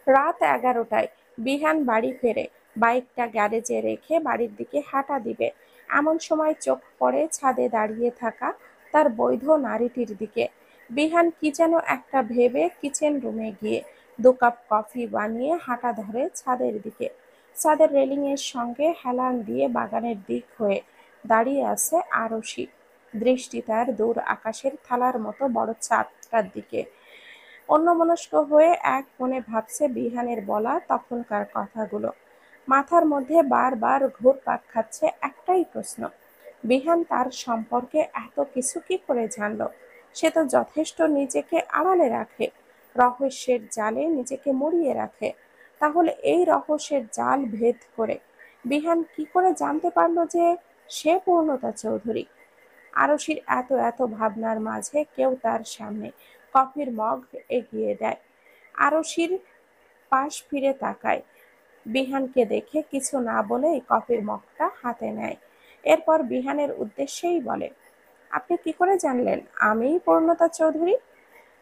রাত 11টায় বিহান বাড়ি ফেরে। বাইকটা গ্যারেজে রেখে বাড়ির দিকে হাঁটা দিবে, এমন সময় চোখ পড়ে ছাদে দাঁড়িয়ে থাকা তার বৈধ নারীটির দিকে। বিহান কি যেন একটা ভেবে কিচেন রুমে গিয়ে 2 কাপ কফি বানিয়ে হাঁটা ধরে ছাদের দিকে। ছাদের রেলিং এর সঙ্গে হেলান দিয়ে বাগানের দিক হয়ে দাঁড়িয়ে আছে আরশি। দৃষ্টি তার দূর আকাশের থালার মতো বড় চাঁদটার দিকে। অন্যমনস্ক হয়ে এক মনে ভাবছে বিহানের বলা তখনকার কথাগুলো। মাথার মধ্যে বারবার ঘুরপাক খাচ্ছে একটাই প্রশ্ন, বিহান তার সম্পর্কে এত কিছু কি করে জানল? সে তো যথেষ্ট নিজেকে আড়ালে রাখে, রহস্যের জালে নিজেকে মুড়িয়ে রাখে। তাহলে এই রহস্যের জাল ভেদ করে বিহান কি করে জানতে পারলো যে সে পূর্ণতা চৌধুরী? আরশির এত এত ভাবনার মাঝে কেউ তার সামনে কফির মগ এগিয়ে দেয়। আরশির পাশ ফিরে তাকায়, বিহানকে দেখে কিছু না বলেই কফির মগটা হাতে নেয়। এরপর বিহানের উদ্দেশ্যেই বলে, আপনি কি করে জানলেন আমিই পূর্ণতা চৌধুরী?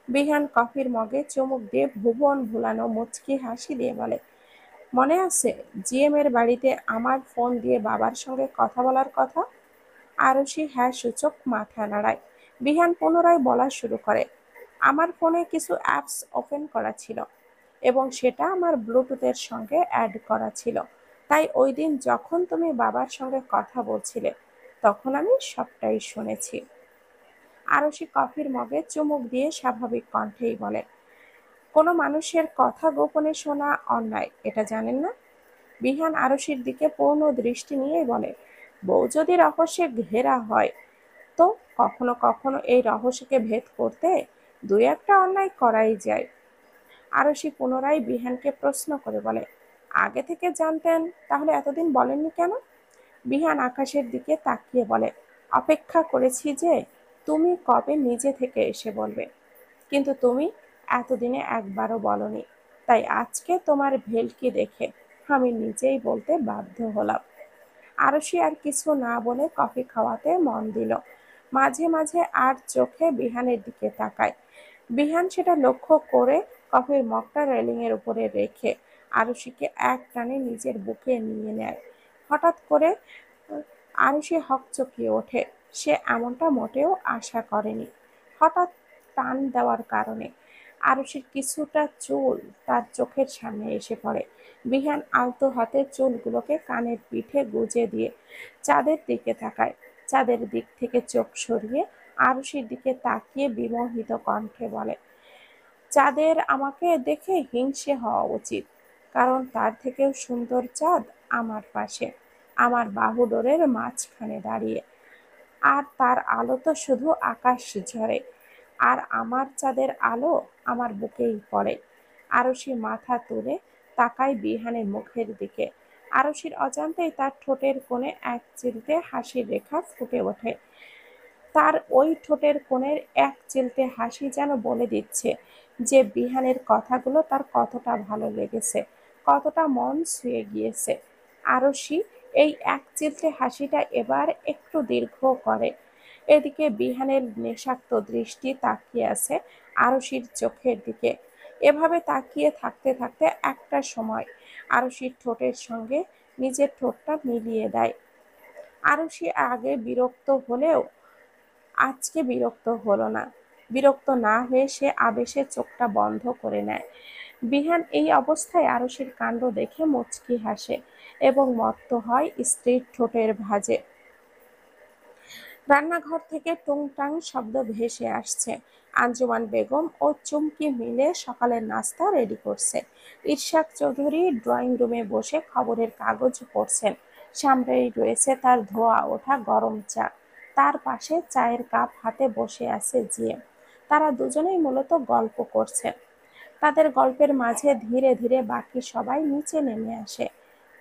বিহান কফির মগে চুমুক দিয়ে ভুবন ভুলানো মুচকি হাসি দিয়ে বলে, মনে আছে জিএম এর বাড়িতে আমার ফোন দিয়ে বাবার সঙ্গে কথা বলার কথা? আরশি হ্যাঁ সূচক মাথা নাড়ায়। বিহান পুনরায় বলা শুরু করে, আমার ফোনে কিছু অ্যাপস ওপেন করা ছিল এবং সেটা আমার ব্লুটুথের সঙ্গে অ্যাড করা ছিল। তাই ওই দিন যখন তুমি বাবার সঙ্গে কথা বলছিলে তখন আমি সবটাই শুনেছি। আরশি কফির মগে চুমুক দিয়ে স্বাভাবিক কণ্ঠেই বলে, কোনো মানুষের কথা গোপনে শোনা অন্যায়, এটা জানেন না? বিহান আরশির দিকে পূর্ণ দৃষ্টি নিয়েই বলে, বউ যদি রহস্যে ঘেরা হয় তো কখনো কখনো এই রহস্যকে ভেদ করতে দুই একটা অন্যায় করাই যায়। আরশি পুনরায় বিহানকে প্রশ্ন করে বলে, আগে থেকে জানতেন তাহলে এতদিন বলেননি কেন? বিহান আকাশের দিকে তাকিয়ে বলে, অপেক্ষা করেছি যে তুমি কবে নিজে থেকে এসে বলবে, কিন্তু তুমি এতদিনে একবারও বলনি। তাই আজকে তোমার ভেলকি দেখে আমি নিজেই বলতে বাধ্য হলাম। আরশি আর কিছু না বলে কফি খাওয়াতে মন দিল। মাঝে মাঝে আর চোখে বিহানের দিকে তাকায়। বিহান সেটা লক্ষ্য করে কফির মগটা রেলিং এর উপরে রেখে আরশিকে এক টানে নিজের বুকে নিয়ে নেয়। হঠাৎ করে আরশি হকচকিয়ে ওঠে। সে এমনটা মোটেও আশা করেনি। হঠাৎ টান দেওয়ার কারণে আরশির কিছুটা চুল তার চোখের সামনে এসে পড়ে। বিহান আলতো হাতে চুলগুলোকে কানের পিঠে গুজে দিয়ে চাঁদের দিকে তাকায়। চাঁদের দিক থেকে চোখ সরিয়ে আরশির দিকে তাকিয়ে বিমোহিত কণ্ঠে বলে, চাঁদের আমাকে দেখে হিংসে হওয়া উচিত, কারণ তার থেকেও সুন্দর চাঁদ আমার পাশে, আমার বাহুডোরের মাঝখানে দাঁড়িয়ে। আর তার আলো তো শুধু আকাশ ঝরে, আর আমার চাঁদের আলো আমার বুকেই পড়ে। আরশি মাথা তুলে তাকায় বিহানের মুখের দিকে। আরশির অজান্তেই তার ঠোঁটের কোণে এক চিলতে হাসির রেখা ফুটে ওঠে। তার ওই ঠোঁটের কোণের এক চিলতে হাসি যেন বলে দিচ্ছে যে বিহানের কথাগুলো তার কতটা ভালো লেগেছে, কতটা মন ছুঁয়ে গিয়েছে। আরশি এই এক চিলতে হাসিটা এবার একটু দীর্ঘ করে। এদিকে বিহানের নেশাক্ত দৃষ্টি তাকিয়ে আছে আরশির চোখের দিকে। এভাবে তাকিয়ে থাকতে থাকতে একটা সময় আরশির ঠোঁটের সঙ্গে নিজের ঠোঁটটা মিলিয়ে দেয়। আরশি আগে বিরক্ত হলেও আজকে বিরক্ত হলো না। বিরক্ত না হয়ে সে আবেশে চোখটা বন্ধ করে নেয়। বিহান এই অবস্থায় আরশির কাণ্ড দেখে মুচকি হাসে এবং মত্ত হয় স্ত্রীর ঠোঁটের ভাঁজে। রান্নাঘর থেকে টুংটাং শব্দ ভেসে আসছে। আঞ্জুমান বেগম ও চুমকি মিলে সকালের নাস্তা রেডি করছে। ইরশাদ চৌধুরী ড্রয়িং রুমে বসে খবরের কাগজ পড়ছেন। সামনেই রয়েছে তার ধোয়া ওঠা গরম চা। তার পাশে চায়ের কাপ হাতে বসে আছে জিএম। তারা দুজনেই মূলত গল্প করছে। তাদের গল্পের মাঝে ধীরে ধীরে বাকি সবাই নিচে নেমে আসে।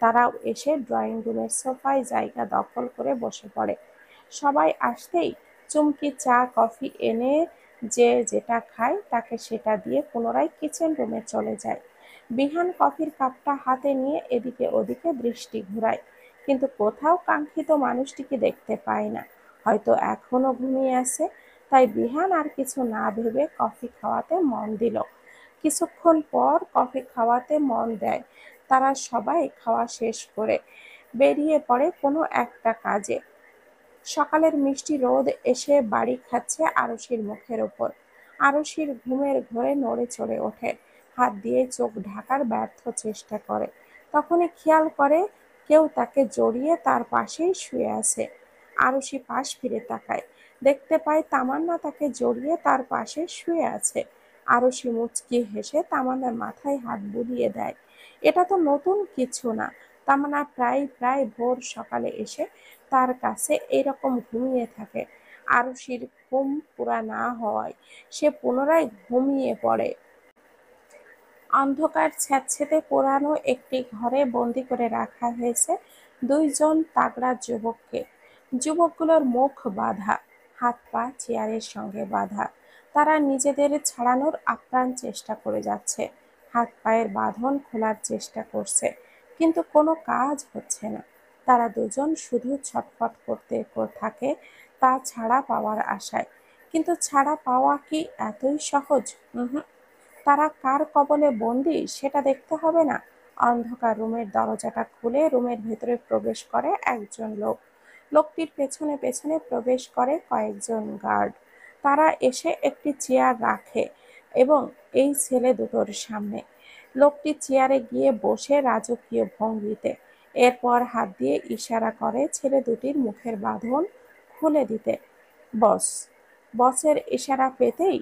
তারাও এসে ড্রয়িং রুমের সোফায় জায়গা দখল করে বসে পড়ে। সবাই আসতেই চুমকি চা কফি এনে যে যেটা খায় তাকে সেটা দিয়ে পুনরায় কিচেন রুমে চলে যায়। বিহান কফির কাপটা হাতে নিয়ে এদিকে ওদিকে দৃষ্টি ঘুরায়, কিন্তু কোথাও কাঙ্ক্ষিত মানুষটিকে দেখতে পায় না। হয়তো এখনো ঘুমিয়ে আছে। তাই বিহান আর কিছু না ভেবে কফি খাওয়াতে মন দিল। কিছুক্ষণ পর কফি খাওয়াতে মন দেয়। তারা সবাই খাওয়া শেষ করে বেরিয়ে পড়ে কোনো একটা কাজে। সকালের মিষ্টি রোদ এসে বাড়ি খাচ্ছে আরশির মুখের ওপর। আরশির ঘুমের ঘোরে নড়ে চড়ে ওঠে, হাত দিয়ে চোখ ঢাকার ব্যর্থ চেষ্টা করে। তখনই খেয়াল করে কেউ তাকে জড়িয়ে তার পাশেই শুয়ে আছে। আরশি পাশ ফিরে তাকায়, দেখতে পায় তামান্না তাকে জড়িয়ে তার পাশে শুয়ে আছে। আরশি মুচকি হেসে তামান্নার মাথায় হাত বুলিয়ে দেয়। এটা তো নতুন কিছু না। তামান্না প্রায় প্রায় ভোর সকালে এসে তার কাছে এরকম ঘুমিয়ে থাকে। আরুষির ঘুম পুরা না হওয়ায় সে পুনরায় ঘুমিয়ে পড়ে। অন্ধকার স্যাঁতসেঁতে পোড়ানো একটি ঘরে বন্দি করে রাখা হয়েছে দুইজন তাগড়া যুবককে। যুবকগুলোর মুখ বাঁধা, হাত পা চেয়ারের সঙ্গে বাঁধা। তারা নিজেদের ছাড়ানোর আপ্রাণ চেষ্টা করে যাচ্ছে, হাত পায়ের বাঁধন খোলার চেষ্টা করছে, কিন্তু কোনো কাজ হচ্ছে না। তারা দুজন শুধু ছটফট করতে থাকে তা ছাড়া পাওয়ার আশায়। কিন্তু ছাড়া পাওয়া কি এতই সহজ? উহুম। তারা কার কবলে বন্দী সেটা দেখতে হবে না? অন্ধকার রুমের দরজাটা খুলে রুমের ভেতরে প্রবেশ করে একজন লোক। লোকটির পেছনে পেছনে প্রবেশ করে কয়েকজন গার্ড। তারা এসে একটি চেয়ার রাখে এবং এই ছেলে দুটোর সামনে। লোকটি চেয়ারে গিয়ে বসে রাজকীয় ভঙ্গিতে। এরপর হাত দিয়ে ইশারা করে ছেলে দুটির মুখের বাঁধন খুলে দিতে। বস। বসের ইশারা পেতেই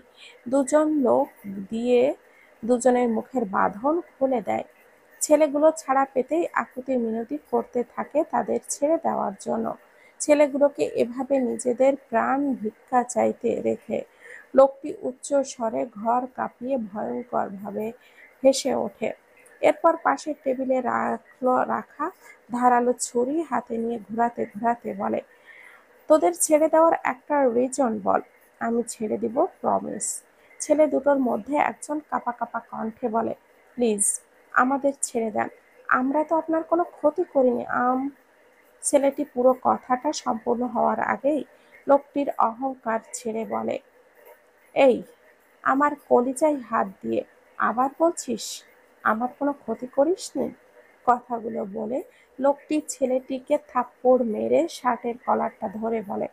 দুজন লোক দিয়ে দুজনের মুখের বাঁধন খুলে দেয়। ছেলেগুলো ছাড়া পেতেই আকুতি মিনতি করতে থাকে তাদের ছেড়ে দেওয়ার জন্য। ছেলেগুলোকে এভাবে নিজেদের প্রাণ ভিক্ষা চাইতে রেখে লোকটি উচ্চ স্বরে ঘর কাঁপিয়ে ভয়ঙ্করভাবে হেসে ওঠে। এরপর পাশের টেবিলে রাখা ধারালো ছুরি হাতে নিয়ে ঘুরাতে ঘুরাতে বলে, তোদের ছেড়ে দেওয়ার একটা রিজন বল। আমি ছেড়ে দিব, প্রমিস। ছেলে দুটোর মধ্যে একজন কাঁপা কাঁপা কণ্ঠে বলে, প্লিজ আমাদের ছেড়ে দেন, আমরা তো আপনার কোনো ক্ষতি করিনি। ছেলেটি পুরো কথাটা সম্পূর্ণ হওয়ার আগেই লোকটির অহংকার ছেড়ে বলে, এই আমার কলিজায় হাত দিয়ে আবার বলছিস আমার কোনো ক্ষতি করিসনি? কথাগুলো বলে লোকটি ছেলেটিকে থাপ্পড় মেরে শার্টের কলারটা ধরে বলে,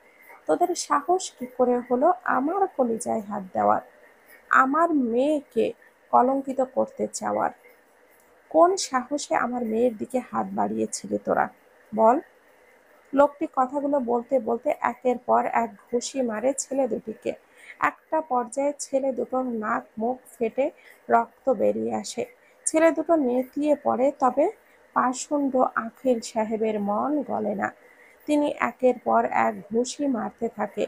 তোদের সাহস কি করে হলো আমার কলিজায় হাত দেওয়ার, আমার মেয়েকে কলঙ্কিত করতে চাওয়ার? কোন সাহসে আমার মেয়ের দিকে হাত বাড়িয়েছিলি তোরা, বল? লোকটি কথাগুলো বলতে বলতে একের পর এক ঘুষি মারে ছেলে দুটিকে। একটা পর্যায়ে ছেলে দুটোর নাক মুখ ফেটে রক্ত বেরিয়ে আসে। ছেলে দুটো নেতিয়ে পড়ে, তবে পাষণ্ড আখিল সাহেবের মন গলে না। তিনি একের পর এক ঘুষি মারতে থাকে।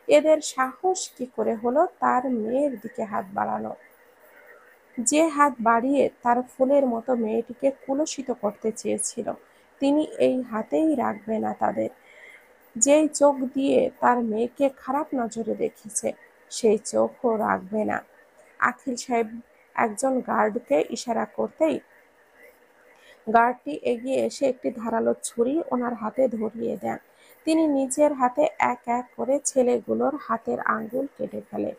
এদের সাহস কি করে হলো তার মেয়ের দিকে হাত বাড়ানো, যে হাত বাড়িয়ে তার ফুলের মতো মেয়েটিকে কুলসিত করতে চেয়েছিল? তিনি এই হাতেই রাখবে না তাদের। যেই চোখ দিয়ে তার মেয়েকে খারাপ নজরে দেখেছে সেই চোখও রাখবে না। আখিল সাহেব একজন গার্ডকে ইশারা করতেই গার্ডটি এগিয়ে এসে একটি ধারালো ছুরি ওনার হাতে ধরিয়ে দেন। তিনি নিজের হাতে এক এক করে ছেলেগুলোর হাতের আঙ্গুল কেটে ফেলে,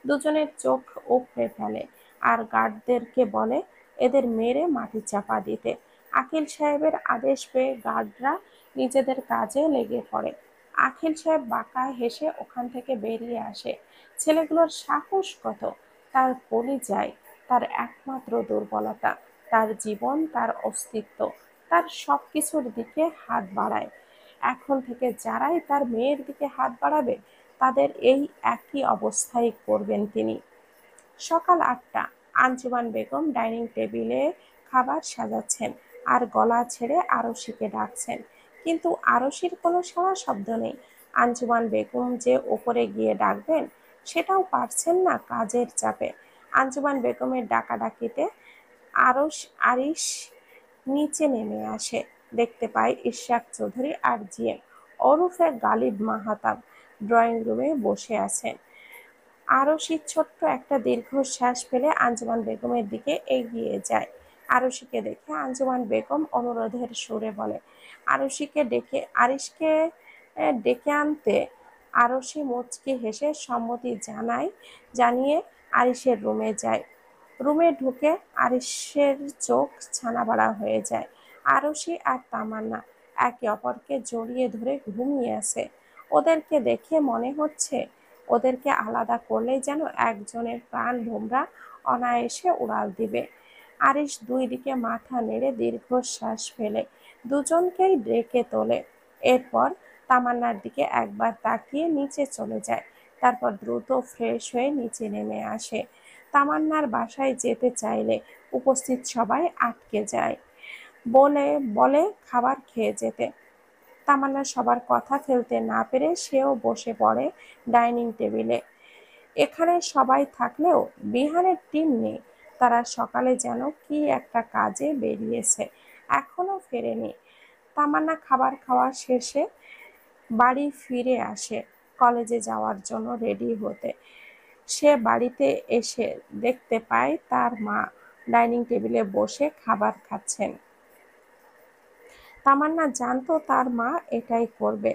দুজনের চোখ উপড়ে ফেলে, আর গার্ডদেরকে বলে এদের মেরে মাটি চাপা দিতে। আখিল সাহেবের আদেশ পেয়ে গার্ডরা নিজেদের কাজে লেগে পড়ে। আখিল সাহেব বাঁকা হেসে ওখান থেকে বেরিয়ে আসে। ছেলেগুলোর সাহস কত! তার কলিজায় তার একমাত্র দুর্বলতা, তার জীবন, তার অস্তিত্ব, তার সবকিছুর দিকে হাত বাড়ায়। এখন থেকে যারাই তার মেয়ের দিকে হাত বাড়াবে তাদের এই একই অবস্থাই করবেন তিনি। সকাল ৮টা। আঞ্জুমান বেগম ডাইনিং টেবিলে খাবার সাজাচ্ছেন আর গলা ছেড়ে আরশিকে ডাকছেন, কিন্তু আরশির কোনো সাড়া শব্দ নেই। আঞ্জুমান বেগম যে ওপরে গিয়ে ডাকবেন সেটাও পারছেন না কাজের চাপে। আঞ্জুমান বেগমের ডাকাডাকিতে আরিশ নিচে নেমে আসে। দেখতে পায় ইশরাক চৌধুরী আর জিএম ওরফে গালিব মাহাতাব ড্রয়িং রুমে বসে আছেন। আরশি ছোট্ট একটা দীর্ঘশ্বাস ফেলে আঞ্জুমান বেগমের দিকে এগিয়ে যায়। আরশিকে দেখে আঞ্জুমান বেগম অনুরোধের সুরে বলে, আরিশকে ডেকে আনতে। আরশি মুচকি হেসে সম্মতি জানিয়ে আরিশের রুমে যায়। রুমে ঢুকে আরিশের চোখ ছানাবড়া হয়ে যায়। আরশি আর তামান্না একে অপরকে জড়িয়ে ধরে ঘুমিয়ে আছে। ওদেরকে দেখে মনে হচ্ছে ওদেরকে আলাদা করলেই যেন একজনের প্রাণ ভোমরা অনায়াসে উড়াল দিবে। আরিশ দুই দিকে মাথা নেড়ে দীর্ঘশ্বাস ফেলে দুজনকেই ডেকে তোলে। এরপর তামান্নার দিকে একবার তাকিয়ে নিচে চলে যায়। তারপর দ্রুত ফ্রেশ হয়ে নিচে নেমে আসে। তামান্নার বাসায় যেতে চাইলে উপস্থিত সবাই আটকে যায়, বলে বলে খাবার খেয়ে যেতে। তামান্না সবার কথা ফেলতে না পেরে সেও বসে পড়ে ডাইনিং টেবিলে। এখানে সবাই থাকলেও বিহানের টিম নেই। তারা সকালে যেন কি একটা কাজে বেরিয়েছে, এখনো ফেরেনি। তামান্না খাবার খাওয়া শেষে বাড়ি ফিরে আসে কলেজে যাওয়ার জন্য রেডি হতে। সে বাড়িতে এসে দেখতে পায় তার মা ডাইনিং টেবিলে বসে খাবার খাচ্ছেন। তামান্না জানতো তার মা এটাই করবে,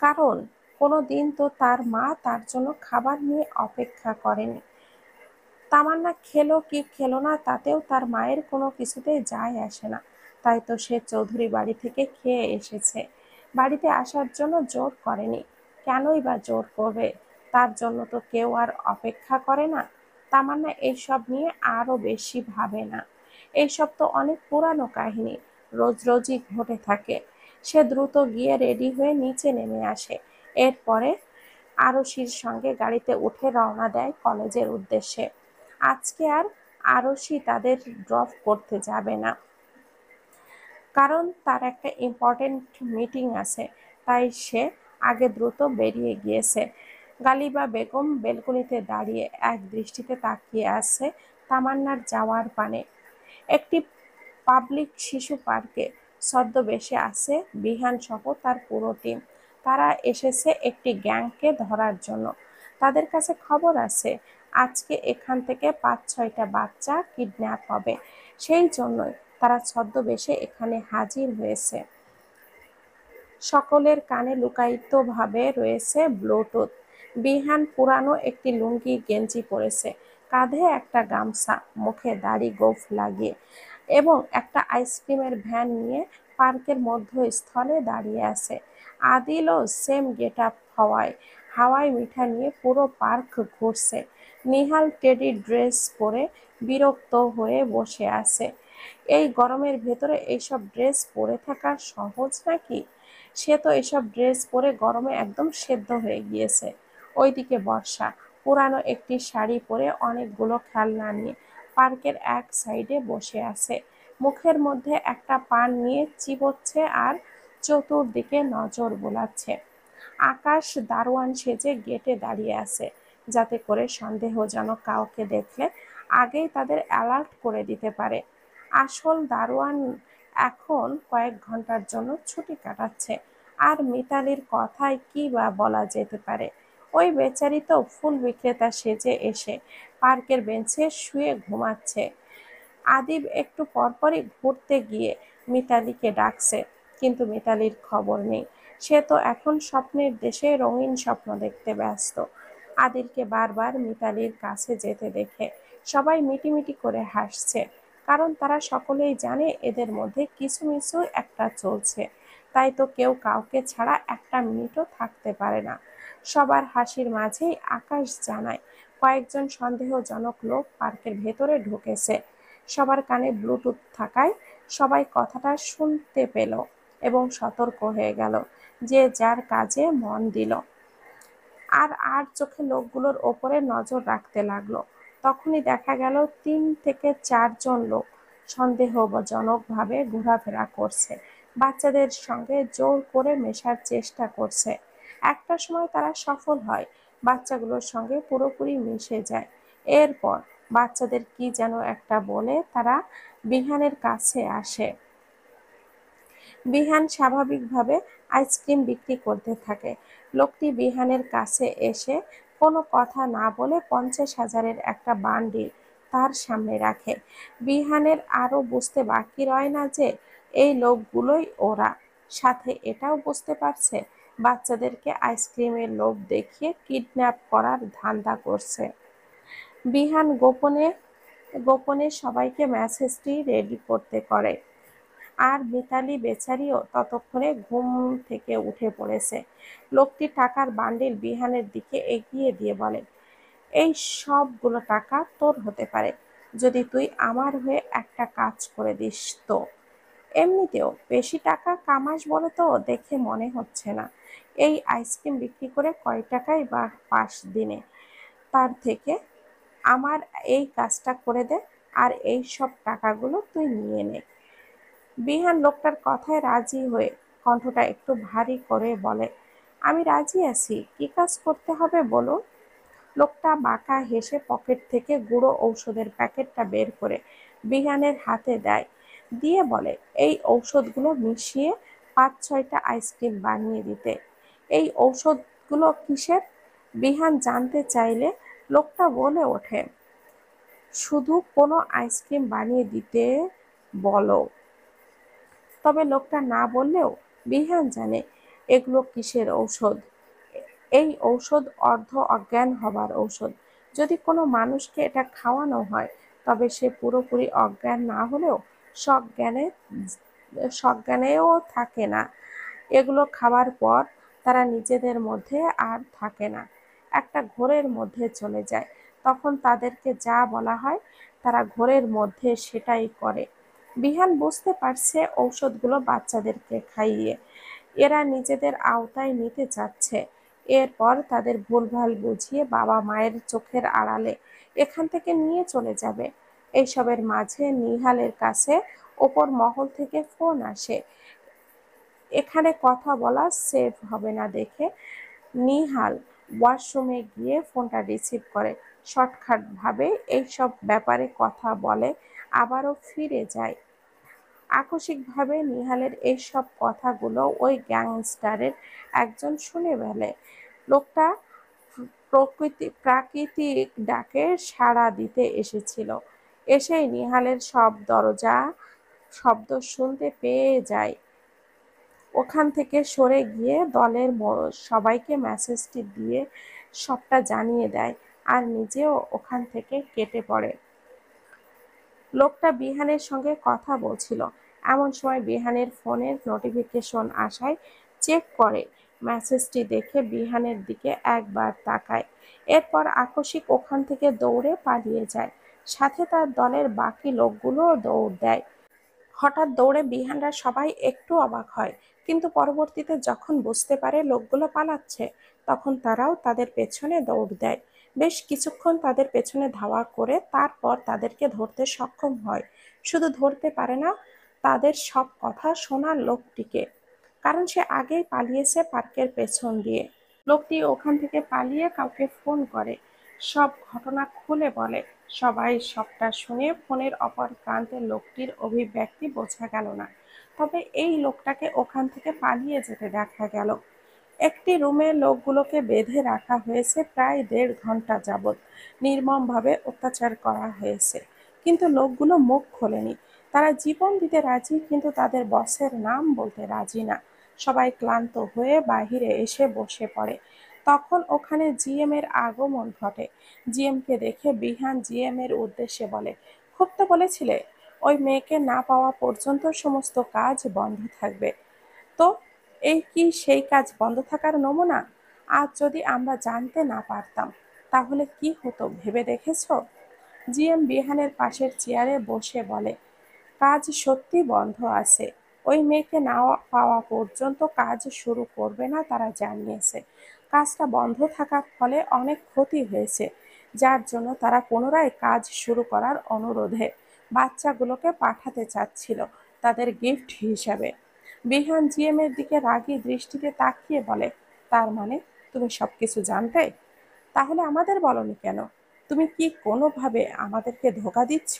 কারণ কোনোদিন তো তার মা তার জন্য খাবার নিয়ে অপেক্ষা করেনি। তামান্না খেলো কি খেলো না তাতেও তার মায়ের কোনো কিছুতেই যায় আসে না। তাই তো সে চৌধুরী বাড়ি থেকে খেয়ে এসেছে, বাড়িতে আসার জন্য জোর করেনি। কেনই বা জোর করবে, তার জন্য তো কেউ আর অপেক্ষা করে না। তামান্না এইসব নিয়ে আরো বেশি ভাবে না। এইসব তো অনেক পুরানো কাহিনী, রোজ রোজই ঘটে থাকে। সে দ্রুত গিয়ে রেডি হয়ে নিচে নেমে আসে। এরপরে আরশির সঙ্গে গাড়িতে উঠে রওনা দেয় কলেজের উদ্দেশ্যে। আজকে আর আরশি তাদের ড্রপ করতে যাবে না, কারণ তার একটা ইম্পর্টেন্ট মিটিং আছে। তাই সে আগে দ্রুত বেরিয়ে গিয়েছে। গালিবা বেগম বেলকনিতে দাঁড়িয়ে এক দৃষ্টিতে তাকিয়ে আছে তামান্নার যাওয়ার পানে। একটি পাবলিক শিশু পার্কে ছদ্মবেশে আছে বিহান সহ তার পুরো টিম। তারা এসেছে একটি গ্যাংকে ধরার জন্য। তাদের কাছে খবর আছে আজকে এখান থেকে ৫-৬টা বাচ্চা কিডন্যাপ হবে। সেই জন্যই তারা ছদ্মবেশে এখানে হাজির হয়েছে। সকলের কানে লুকায়িতভাবে রয়েছে ব্লুটুথ। বিহান পুরানো একটি লুঙ্গি গেঞ্জি পরেছে, কাঁধে একটা গামছা, মুখে দাড়ি গোঁফ লাগিয়ে, এবং একটা আইসক্রিমের ভ্যান নিয়ে পার্কের মধ্যস্থলে দাঁড়িয়ে আছে। আদিলও সেম গেট আপ হওয়ায় হাওয়ায় মিঠা নিয়ে পুরো পার্ক ঘুরছে। নিহাল টেডি ড্রেস পরে বিরক্ত হয়ে বসে আছে। এই গরমের ভেতরে এইসব ড্রেস পরে থাকা সহজ নাকি? সে তো এসব ড্রেস পরে গরমে একদম সেদ্ধ হয়ে গিয়েছে। ওইদিকে বর্ষা পুরানো একটি শাড়ি পরে অনেকগুলো খেলনা নিয়ে পার্কের এক সাইডে বসে আছে। মুখের মধ্যে একটা পান নিয়ে চিবোচ্ছে আর চতুর্দিকে নজর বোলাচ্ছে। আকাশ দারোয়ান সেজে গেটে দাঁড়িয়ে আছে, যাতে করে সন্দেহজনক কাউকে দেখলে আগেই তাদের অ্যালার্ট করে দিতে পারে। আসল দারোয়ান এখন কয়েক ঘন্টার জন্য ছুটি কাটাচ্ছে। আর মিতালির কথায় কি বা বলা যেতে পারে? ওই বেচারি তো ফুল বিক্রেতা সেজে এসে পার্কের বেঞ্চে শুয়ে ঘুমাচ্ছে। আদিব একটু পরপরই ঘুরতে গিয়ে মিতালিকে ডাকছে, কিন্তু মিতালির খবর নেই। সে তো এখন স্বপ্নের দেশে রঙিন স্বপ্ন দেখতে ব্যস্ত। আদিলকে বারবার মিতালির কাছে যেতে দেখে সবাই মিটিমিটি করে হাসছে, কারণ তারা সকলেই জানে এদের মধ্যে কিছু মিছু একটা চলছে। তাই তো কেউ কাউকে ছাড়া একটা মিনিটও থাকতে পারে না। সবার হাসির মাঝেই আকাশ জানায় কয়েকজন সন্দেহজনক লোক পার্কের ভেতরে ঢুকেছে। সবার কানে ব্লুটুথ থাকায় সবাই কথাটা শুনতে পেল এবং সতর্ক হয়ে গেল, যে যার কাজে মন দিল। আর চোখে লোকগুলোর ওপরে নজর রাখতে লাগলো। তখনই দেখা গেল ৩ থেকে ৪ জন লোক সন্দেহজনকভাবে ঘোরাফেরা করছে, বাচ্চাদের সঙ্গে জোর করে মেশার চেষ্টা করছে। একটা সময় তারা সফল হয়, বাচ্চাগুলোর সঙ্গে পুরোপুরি মিশে যায়। এরপর বাচ্চাদের কি যেন একটা বলে তারা বিহানের কাছে আসে। বিহান স্বাভাবিকভাবে আইসক্রিম বিক্রি করতে থাকে। লোকটি বিহানের কাছে এসে কোনো কথা না বলে ৫০,০০০-এর একটা বান্ডিল তার সামনে রাখে। বিহানের আরও বুঝতে বাকি রয় না যে এই লোকগুলোই ওরা। সাথে এটাও বুঝতে পারছে বাচ্চাদেরকে আইসক্রিমের লোভ দেখিয়ে কিডন্যাপ করার ধান্দা করছে। বিহান গোপনে গোপনে সবাইকে মেসেজটি রেডি করতে করে। আর মিতালি বেচারিও ততক্ষণে ঘুম থেকে উঠে পড়েছে। লোকটি টাকার বান্ডিল বিহানের দিকে এগিয়ে দিয়ে বলে, এই সবগুলো টাকা তোর হতে পারে যদি তুই আমার হয়ে একটা কাজ করে দিস। তো এমনিতেও বেশি টাকা কামাস বলে তো দেখে মনে হচ্ছে না। এই আইসক্রিম বিক্রি করে কয় টাকাই বা পাস দিনে? তার থেকে আমার এই কাজটা করে দে, আর এই সব টাকাগুলো তুই নিয়ে নে। বিহান লোকটার কথায় রাজি হয়ে কণ্ঠটা একটু ভারী করে বলে, আমি রাজি আছি, কি কাজ করতে হবে বলুন। লোকটা বাঁকা হেসে পকেট থেকে গুঁড়ো ঔষধের প্যাকেটটা বের করে বিহানের হাতে দেয়, দিয়ে বলে, এই ঔষধগুলো মিশিয়ে ৫-৬টা আইসক্রিম বানিয়ে দিতে। এই ঔষধগুলো কিসের? বিহান জানতে চাইলে লোকটা বলে ওঠে, শুধু কোনো আইসক্রিম বানিয়ে দিতে বলো। তবে লোকটা না বললেও বিহান জানে এগুলো কিসের ঔষধ। এই ঔষধ অর্ধ অজ্ঞান হবার ঔষধ। যদি কোনো মানুষকে এটা খাওয়ানো হয় তবে সে পুরোপুরি অজ্ঞান না হলেও সজ্ঞানে সজ্ঞানেও থাকে না। এগুলো খাওয়ার পর তারা নিজেদের মধ্যে আর থাকে না, একটা ঘোরের মধ্যে চলে যায়। তখন তাদেরকে যা বলা হয় তারা ঘোরের মধ্যে সেটাই করে। বিহান বুঝতে পারছে ঔষধগুলো বাচ্চাদেরকে খাইয়ে এরা নিজেদের আওতায় নিতে চাচ্ছে। এরপর তাদের ভুলভাল বুঝিয়ে বাবা মায়ের চোখের আড়ালে এখান থেকে নিয়ে চলে যাবে। এইসবের মাঝে নিহালের কাছে ওপর মহল থেকে ফোন আসে। এখানে কথা বলা সেভ হবে না দেখে নিহাল ওয়াশরুমে গিয়ে ফোনটা রিসিভ করে। শর্টকাট ভাবে এইসব ব্যাপারে কথা বলে, আবারও ফিরে যায়। আকস্মিকভাবে নিহালের এইসব কথাগুলো ওই গ্যাংস্টারের একজন শুনে ফেলে। লোকটা প্রাকৃতিক ডাকে সাড়া দিতে এসেছিল। এসেই নিহালের সব দরজা শব্দ শুনতে পেয়ে যায়। ওখান থেকে সরে গিয়ে দলের সবাইকে মেসেজটি দিয়ে সবটা জানিয়ে দেয়, আর নিজেও ওখান থেকে কেটে পড়ে। লোকটা বিহানের সঙ্গে কথা বলছিল, এমন সময় বিহানের ফোনের নোটিফিকেশন আসায় চেক করে। মেসেজটি দেখে বিহানের দিকে একবার তাকায়, এরপর আকস্মিক ওখান থেকে দৌড়ে পালিয়ে যায়। সাথে তার দলের বাকি লোকগুলোও দৌড় দেয়। হঠাৎ দৌড়ে বিহানরা সবাই একটু অবাক হয়, কিন্তু পরবর্তীতে যখন বুঝতে পারে লোকগুলো পালাচ্ছে তখন তারাও তাদের পেছনে দৌড় দেয়। বেশ কিছুক্ষণ তাদের পেছনে ধাওয়া করে তারপর তাদেরকে ধরতে সক্ষম হয়। শুধু ধরতে পারে না, তাদের সব কথা শোনার লোকটিকে, কারণ সে আগেই পালিয়েছে পার্কের পেছন দিয়ে। লোকটি ওখান থেকে পালিয়ে কাউকে ফোন করে, সব ঘটনা খুলে বলে। সবাই সবটা শুনে ফোনের অপর প্রান্তে লোকটির অভিব্যক্তি বোঝা গেল না, তবে এই লোকটাকে ওখান থেকে পালিয়ে যেতে দেখা গেল। একটি রুমে লোকগুলোকে বেঁধে রাখা হয়েছে, প্রায় ১.৫ ঘন্টা যাবৎ নির্মমভাবে অত্যাচার করা হয়েছে, কিন্তু লোকগুলো মুখ খোলেনি। তারা জীবন দিতে রাজি, কিন্তু তাদের বসের নাম বলতে রাজি না। সবাই ক্লান্ত হয়ে বাহিরে এসে বসে পড়ে। তখন ওখানে জিএম এর আগমন ঘটে। জিএমকে দেখে বিহান জিএম এর উদ্দেশ্যে বলে, খুব তো বলেছিলে ওই মেয়েকে না পাওয়া পর্যন্ত সমস্ত কাজ বন্ধ থাকবে। তো এই কি সেই কাজ বন্ধ থাকার নমুনা? আজ যদি আমরা জানতে না পারতাম তাহলে কি হতো ভেবে দেখেছো? জিএম বিহানের পাশের চেয়ারে বসে বলে, কাজ সত্যি বন্ধ আছে। ওই মেয়েকে না পাওয়া পর্যন্ত কাজ শুরু করবে না তারা জানিয়েছে। কাজটা বন্ধ থাকার ফলে অনেক ক্ষতি হয়েছে, যার জন্য তারা পুনরায় কাজ শুরু করার অনুরোধে বাচ্চাগুলোকে পাঠাতে চাচ্ছিল তাদের গিফট হিসাবে। বিহান জিএম এর দিকে রাগী দৃষ্টিতে তাকিয়ে বলে, তার মানে তুমি সবকিছু জানতে? তাহলে আমাদের বলনি কেন? তুমি কি কোনোভাবে আমাদেরকে ধোঁকা দিচ্ছ?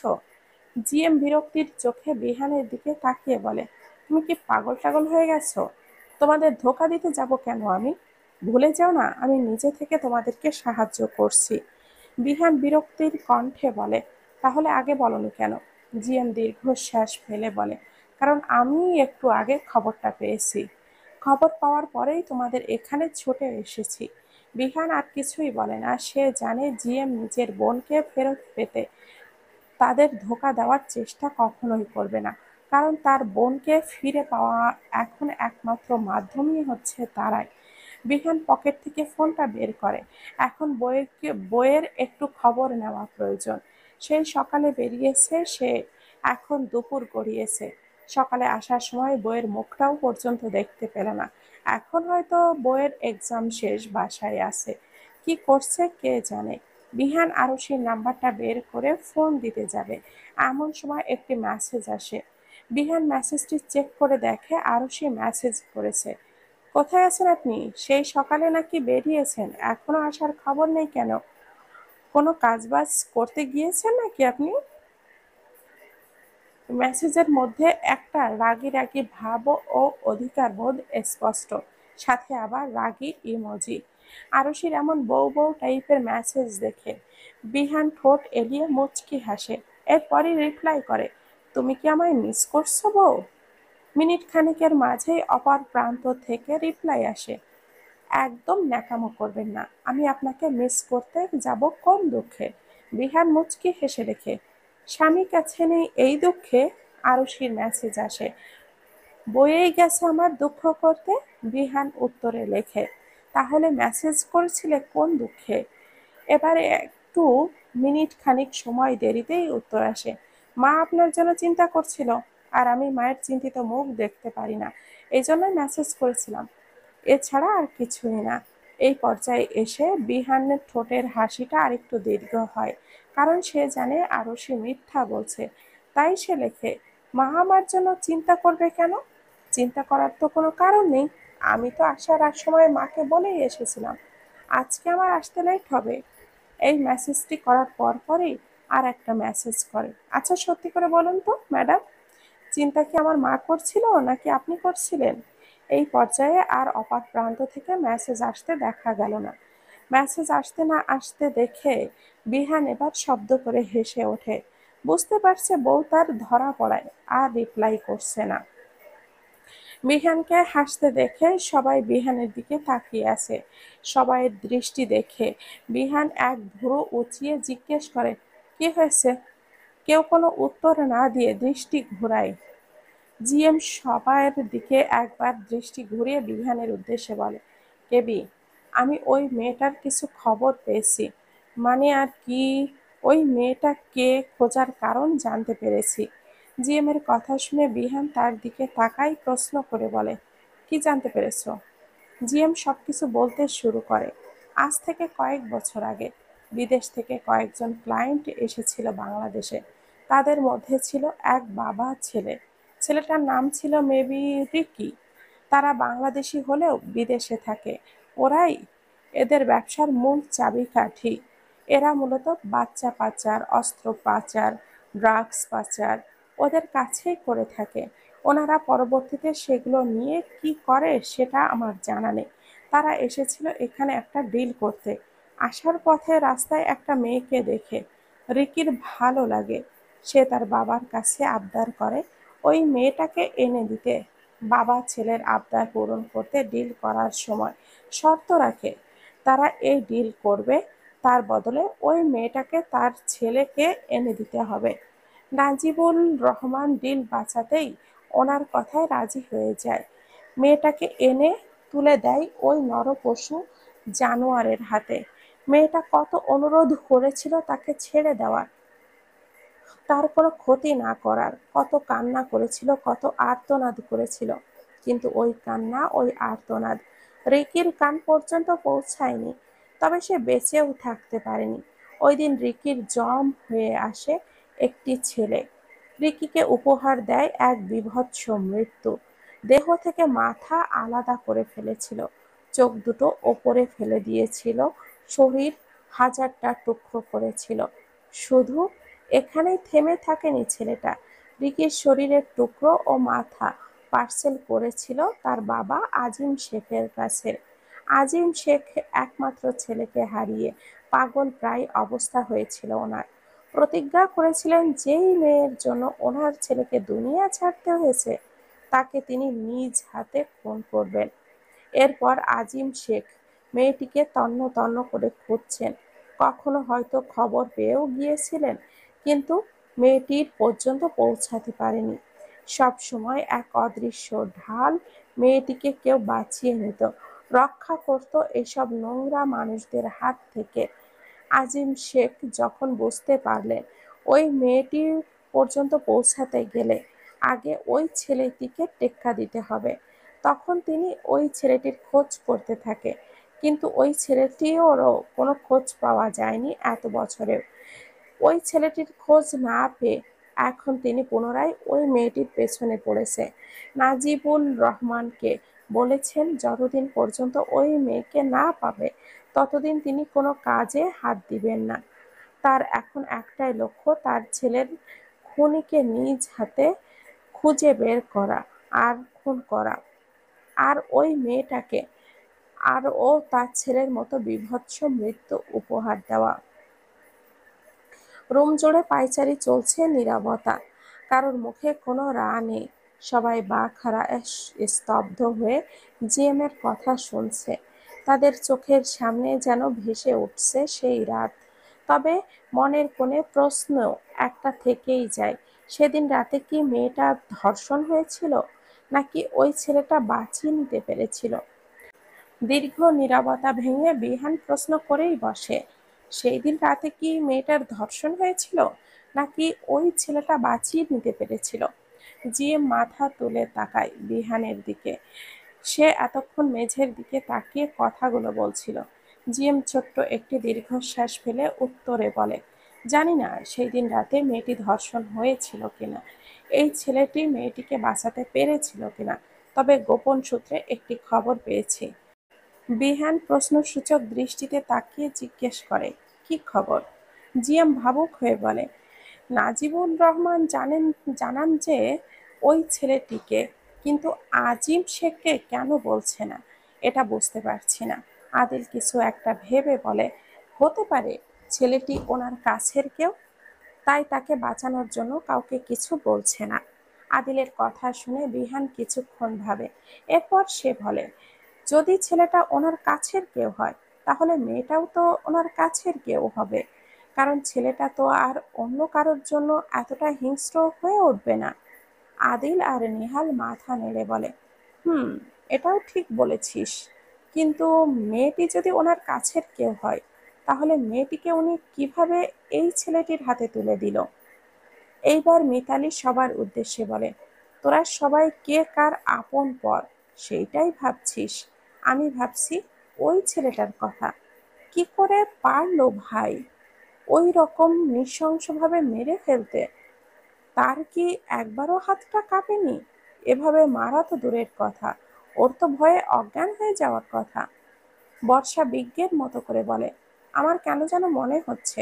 জিএম বিরক্তির চোখে বিহানের দিকে তাকিয়ে বলে, তুমি কি পাগল টাগল হয়ে গেছো? তোমাদের ধোঁকা দিতে যাব কেন আমি? ভুলে যাও না আমি নিজে থেকে তোমাদেরকে সাহায্য করছি। বিহান বিরক্তির কণ্ঠে বলে, তাহলে আগে বলনি কেন? জিএম দীর্ঘশ্বাস ফেলে বলে, কারণ আমি একটু আগে খবরটা পেয়েছি। খবর পাওয়ার পরেই তোমাদের এখানে ছুটে এসেছি। বিহান আর কিছুই বলে না, সে জানে জিএম নিজের বোনকে ফেরত পেতে তাদের ধোঁকা দেওয়ার চেষ্টা কখনোই করবে না, কারণ তার বোনকে ফিরে পাওয়া এখন একমাত্র মাধ্যমই হচ্ছে তারাই। বিহান পকেট থেকে ফোনটা বের করে। এখন বইয়ের একটু খবর নেওয়া প্রয়োজন। সেই সকালে বেরিয়েছে সে, এখন দুপুর গড়িয়েছে। সকালে আসার সময় বইয়ের মুখটাও পর্যন্ত দেখতে পেল না। এখন হয়তো বইয়ের এক্সাম শেষ, বাসায় আছে। কি করছে কে জানে। বিহান আরুষির নাম্বারটা বের করে ফোন দিতে যাবে, এমন সময় একটি মেসেজ আসে। বিহান মেসেজটি চেক করে দেখে আরুষি মেসেজ করেছে। কোথায় আছেন আপনি? সেই সকালে নাকি বেরিয়েছেন, এখনো আসার খবর নেই কেন? কোনো কাজবাজ করতে গিয়েছেন নাকি আপনি? মেসেজের মধ্যে একটা রাগী রাগী ভাব ও অধিকারবোধ স্পষ্ট, সাথে আবার রাগী ইমোজি। আরুষির এমন বউ বউ টাইপের মেসেজ দেখে বিহান ঠোঁট এলিয়ে মুচকি হাসে। এরপরই রিপ্লাই করে, তুমি কি আমায় মিস করছো বউ? মিনিট খানেকের মাঝেই অপর প্রান্ত থেকে রিপ্লাই আসে, একদম ন্যাকামো করবেন না, আমি আপনাকে মিস করতে যাব কোন দুঃখে? বিহান মুচকি হেসে রেখে, স্বামী কাছে নেই এই দুঃখে? আরুষির মেসেজ আসে, বয়েই গেছে আমার দুঃখ করতে। বিহান উত্তরে লেখে, তাহলে মেসেজ করেছিলে কোন দুঃখে? এবারে একটু মিনিট খানিক সময় দেরিতেই উত্তর আসে, মা আপনার জন্য চিন্তা করছিল, আর আমি মায়ের চিন্তিত মুখ দেখতে পারি না, এই জন্য মেসেজ করেছিলাম, এছাড়া আর কিছুই না। এই পর্যায়ে এসে বিহানের ঠোঁটের হাসিটা আরেকটু দীর্ঘ হয়, কারণ সে জানে আরুষি মিথ্যা বলছে। তাই সে লেখে, মা আমার জন্য চিন্তা করবে কেন? চিন্তা করার তো কোনো কারণ নেই, আমি তো আসার এক সময় মাকে বলেই এসেছিলাম আজকে আমার আসতে লেট হবে। এই মেসেজটি করার পরই আর একটা মেসেজ করে, আচ্ছা সত্যি করে বলুন তো ম্যাডাম, চিন্তা কি আমার মা করছিল নাকি আপনি করছিলেন? এই পর্যায়ে আর অপর প্রান্ত থেকে মেসেজ আসতে দেখা গেল না। মেসেজ আসতে না আসতে দেখে বিহান এবার শব্দ করে হেসে ওঠে। বুঝতে পারছে বউ তার ধরা পড়ায়, আর রিপ্লাই করছে না। বিহানকে হাসতে দেখে সবাই বিহানের দিকে তাকিয়ে আছে। সবাইয়ের দৃষ্টি দেখে বিহান এক ভুরু উঁচিয়ে জিজ্ঞেস করে, কি হয়েছে? কেউ কোনো উত্তর না দিয়ে দৃষ্টি ঘোরায়। জিএম সবার দিকে একবার দৃষ্টি ঘুরিয়ে বিহানের উদ্দেশ্যে বলে, কেবি, আমি ওই মেয়েটার কিছু খবর পেয়েছি। মানে আর কি, ওই মেয়েটা কে খোঁজার কারণ জানতে পেরেছি। জিএম এর কথা শুনে বিহান তার দিকে তাকাই প্রশ্ন করে বলে, কি জানতে পেরেছ? জিএম সবকিছু বলতে শুরু করে। আজ থেকে কয়েক বছর আগে বিদেশ থেকে কয়েকজন ক্লায়েন্ট এসেছিল বাংলাদেশে। তাদের মধ্যে ছিল এক বাবা ছেলে। ছেলেটার নাম ছিল মেবি রিকি। তারা বাংলাদেশি হলেও বিদেশে থাকে। ওরাই এদের ব্যবসার মূল চাবিকাঠি। এরা মূলত বাচ্চা পাচার, অস্ত্র পাচার, ড্রাগস পাচার ওদের কাছেই করে থাকে। ওনারা পরবর্তীতে সেগুলো নিয়ে কি করে সেটা আমার জানা নেই। তারা এসেছিল এখানে একটা ডিল করতে। আসার পথে রাস্তায় একটা মেয়েকে দেখে রিকির ভালো লাগে। সে তার বাবার কাছে আবদার করে ওই মেয়েটাকে এনে দিতে। বাবা ছেলের আবদার পূরণ করতে ডিল করার সময় শর্ত রাখে, তারা এই ডিল করবে, তার বদলে ওই মেয়েটাকে তার ছেলেকে এনে দিতে হবে। নাজিবুল রহমান ডিল বাঁচাতেই ওনার কথায় রাজি হয়ে যায়। মেয়েটাকে এনে তুলে দেয় ওই নরপশু জানোয়ারের হাতে। মেয়েটা কত অনুরোধ করেছিল তাকে ছেড়ে দেওয়ার, তার কোনো ক্ষতি না করার, কত কান্না করেছিল, কত আর্তনাদ করেছিল। কিন্তু ওই কান্না, ওই আর্তনাদ রিকির কান পর্যন্ত পৌঁছায়নি। তবে সে বেঁচেও থাকতে পারেনি। ওই দিন রিকির জম হয়ে আসে একটি ছেলে। রিকিকে উপহার দেয় এক বীভৎস মৃত্যু। দেহ থেকে মাথা আলাদা করে ফেলেছিল, চোখ দুটো ওপরে ফেলে দিয়েছিল, শরীর হাজারটা টুকরো করেছিল। শুধু এখানেই থেমে থাকেনি ছেলেটা, রিকির শরীরের টুকরো ও মাথা পার্সেল করেছিল তার বাবা আজিম শেখের কাছে। আজিম শেখ একমাত্র ছেলেকে হারিয়ে পাগল প্রায় অবস্থা হয়েছিল ওনার। প্রতিজ্ঞা করেছিলেন যেই মেয়ের জন্য ওনার ছেলেকে দুনিয়া ছাড়তে হয়েছে তাকে তিনি নিজ হাতে খুন করবেন। এরপর আজিম শেখ মেয়েটিকে তন্ন তন্ন করে খুঁজছেন। কখনো হয়তো খবর পেয়েও গিয়েছিলেন, কিন্তু মেয়েটির পর্যন্ত পৌঁছাতে পারেনি। সব সময় এক অদৃশ্য ঢাল মেয়েটিকে কেউ বাঁচিয়ে নিত, রক্ষা করত এসব নোংরা মানুষদের হাত থেকে। আজিম শেখ যখন বুঝতে পারলেন ওই মেয়েটি পর্যন্ত পৌঁছাতে গেলে আগে ওই ছেলেটিকে টেক্কা দিতে হবে, তখন তিনি ওই ছেলেটির খোঁজ করতে থাকে। কিন্তু ওই ছেলেটিরও কোনো খোঁজ পাওয়া যায়নি এত বছরেও। ওই ছেলেটির খোঁজ না পেয়ে এখন তিনি পুনরায় ওই মেয়েটির পেছনে পড়েছে। নাজিবুল রহমানকে বলেছেন যতদিন পর্যন্ত ওই মেয়েকে না পাবে ততদিন তিনি কোনো কাজে হাত দিবেন না। তার এখন একটাই লক্ষ্য, তার ছেলের খুনিকে নিজ হাতে খুঁজে বের করা আর খুন করা, আর ওই মেয়েটাকে আর ও তার ছেলের মতো বীভৎস মৃত্যু উপহার দেওয়া। রুম জুড়ে পায়চারি চলছে, নীরবতা, কারোর মুখে কোনো রা নেই। সবাই বাকহারা স্তব্ধ হয়ে জিএমের কথা শুনছে। তাদের চোখের সামনে যেন ভেসে উঠছে সেই রাত। তবে মনের কোণে প্রশ্ন একটা থেকেই যায়, সেদিন রাতে কি মেয়েটার ধর্ষণ হয়েছিল, নাকি ওই ছেলেটা বাঁচিয়ে নিতে পেরেছিল? দীর্ঘ নীরবতা ভেঙে বিহান প্রশ্ন করেই বসে, সেই দিন রাতে কি মেয়েটার ধর্ষণ হয়েছিল, নাকি ওই ছেলেটা বাঁচিয়ে নিতে পেরেছিল? জিএম মাথা তুলে তাকায় বিহানের দিকে। সে এতক্ষণ মেঝের দিকে তাকিয়ে কথাগুলো বলছিল। জিএম ছোট্ট একটি দীর্ঘশ্বাস ফেলে উত্তরে বলে, জানি না সেই দিন রাতে মেয়েটি ধর্ষণ হয়েছিল কিনা, এই ছেলেটি মেয়েটিকে বাঁচাতে পেরেছিল কিনা, তবে গোপন সূত্রে একটি খবর পেয়েছি। বিহান প্রশ্নসূচক দৃষ্টিতে তাকিয়ে জিজ্ঞেস করে, কি খবর? জিএম ভাবুক হয়ে বলে, নাজিবুর রহমান জানান যে ওই ছেলেটিকে, কিন্তু আজিম শেখকে কেন বলছে না এটা বুঝতে পারছি না। আদিল কিছু একটা ভেবে বলে, হতে পারে ছেলেটি ওনার কাছের কেউ, তাই তাকে বাঁচানোর জন্য কাউকে কিছু বলছে না। আদিলের কথা শুনে বিহান কিছুক্ষণ ভাবে, এরপর সে বলে, যদি ছেলেটা ওনার কাছের কেউ হয় তাহলে মেয়েটাও তো ওনার কাছের কেউ হবে, কারণ ছেলেটা তো আর অন্য কারোর জন্য এতটা হিংস্র হয়ে উঠবে না। আদিল আর নেহাল মাথা নেড়ে বলে, হুম, এটাও ঠিক বলেছিস, কিন্তু মেয়েটি যদি ওনার কাছের কেউ হয় তাহলে মেয়েটিকে উনি কিভাবে এই ছেলেটির হাতে তুলে দিল? এইবার মিতালি সবার উদ্দেশ্যে বলে, তোরা সবাই কে কার আপন পর সেইটাই ভাবছিস, আমি ভাবছি ওই ছেলেটার কথা। কি করে পারলো ভাই ওই রকম নৃশংসভাবে মেরে ফেলতে? তার কি একবারও হাতটা কাঁপেনি? এভাবে মারা তো দূরের কথা, ওর তো ভয়ে অজ্ঞান হয়ে যাওয়ার কথা। বর্ষা বিজ্ঞের মতো করে বলে, আমার কেন যেন মনে হচ্ছে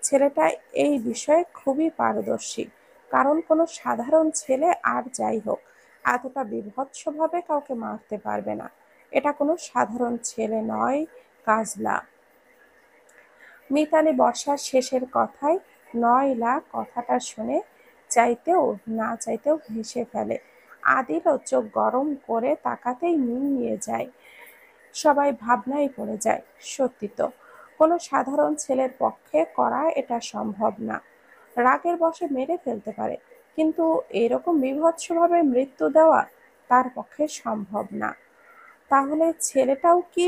ছেলেটা এই বিষয়ে খুবই পারদর্শী, কারণ কোনো সাধারণ ছেলে আর যাই হোক এতটা বীভৎসভাবে কাউকে মারতে পারবে না। এটা কোনো সাধারণ ছেলে নয়, কাজলা। মিতালি বর্ষার শেষের কথায় নয়লা কথাটা শুনে চাইতেও না চাইতেও হেসে ফেলে। আদিলও চোখ গরম করে তাকাতেই মিলিয়ে যায়। সবাই ভাবনায় পড়ে যায়, সত্যি তো কোনো সাধারণ ছেলের পক্ষে করা এটা সম্ভব না। রাগের বশে মেরে ফেলতে পারে, কিন্তু এরকম বীভৎসভাবে মৃত্যু দেওয়া তার পক্ষে সম্ভব না। তাহলে ছেলেটাও কি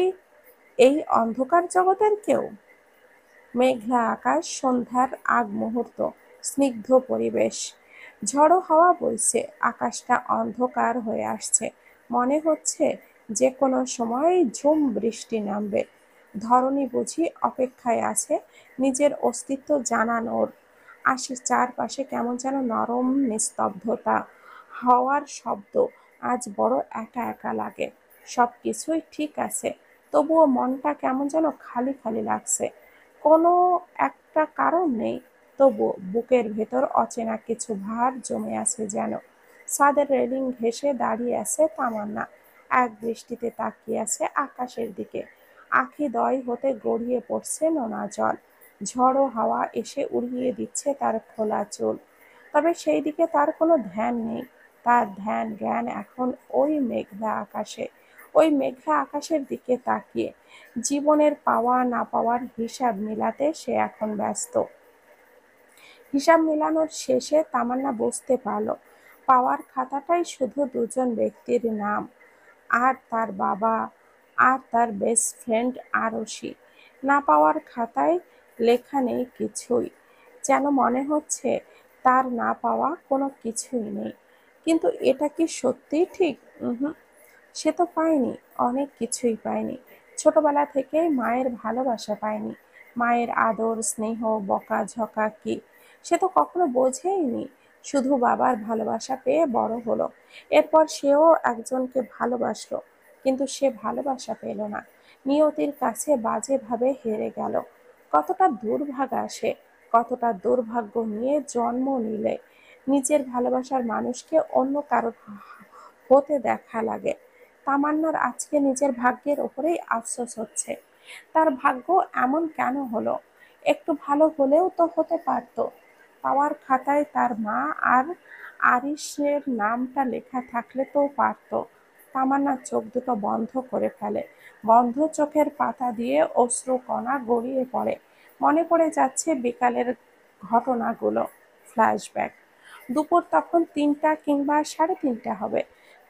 এই অন্ধকার জগতের কেউ? মেঘলা আকাশ, সন্ধ্যার আগ মুহূর্ত, স্নিগ্ধ পরিবেশ, ঝড়ো হাওয়া বইছে, আকাশটা অন্ধকার হয়ে আসছে, মনে হচ্ছে যে কোনো সময় ঝুম বৃষ্টি নামবে। ধরণী বুঝি অপেক্ষায় আছে নিজের অস্তিত্ব জানানোর। চারপাশে কেমন যেন নরম নিস্তব্ধতা, হাওয়ার শব্দ আজ বড় একা একা লাগে। সব কিছুই ঠিক আছে, তবুও মনটা কেমন যেন খালি খালি লাগছে। কোনো একটা কারণ নেই, তবু বুকের ভেতর অচেনা কিছু ভার জমে আছে যেন। ছাদের রেলিং ঘেঁষে দাঁড়িয়ে আছে তামান্না, এক দৃষ্টিতে তাকিয়ে আছে আকাশের দিকে। আঁখিদ্বয় হতে গড়িয়ে পড়ছে নোনা জল, ঝড়ো হাওয়া এসে উড়িয়ে দিচ্ছে তার খোলা চুল। তবে সেই দিকে তার কোনো ধ্যান নেই, তার ধ্যান জ্ঞান এখন ওই মেঘলা আকাশে, ওই মেঘলা আকাশের দিকে তাকিয়ে। জীবনের পাওয়া না পাওয়ার হিসাব মিলাতে সে এখন ব্যস্ত। হিসাব মেলানোর শেষে তামান্না বুঝতে পারল পাওয়ার খাতাটাই শুধু দুজন ব্যক্তির নাম, আর তার বাবা আর তার বেস্ট ফ্রেন্ড আরশি। না পাওয়ার খাতায় লেখা নেই কিছুই, যেন মনে হচ্ছে তার না পাওয়া কোনো কিছুই নেই। কিন্তু এটা কি সত্যিই ঠিক? হুম, সে তো পায়নি, অনেক কিছুই পায়নি। ছোটবেলা থেকেই মায়ের ভালোবাসা পায়নি, মায়ের আদর স্নেহ বকাঝকা কি সে তো কখনো বোঝেইনি। শুধু বাবার ভালোবাসা পেয়ে বড় হলো। এরপর সেও একজনকে ভালোবাসলো, কিন্তু সে ভালোবাসা পেল না, নিয়তির কাছে বাজেভাবে হেরে গেল। কতটা দুর্ভাগা সে, কতটা দুর্ভাগ্য নিয়ে জন্ম নিলে নিজের ভালোবাসার মানুষকে অন্য কারো হতে দেখা লাগে। তামান্নার আজকে নিজের ভাগ্যের ওপরেই আফসোস হচ্ছে। তার ভাগ্য এমন কেন হলো? একটু ভালো হলেও তো হতে পারতো। পাওয়ার খাতায় তার মা আর আরিশের নামটা লেখা থাকলে তো পারতো। তামান্না চোখ দুটো বন্ধ করে ফেলে। বন্ধ চোখের পাতা দিয়ে অশ্রুকণা গড়িয়ে পড়ে। মনে পড়ে যাচ্ছে বিকালের ঘটনাগুলো। ফ্ল্যাশব্যাক। দুপুর তখন ৩টা কিংবা ৩:৩০ হবে।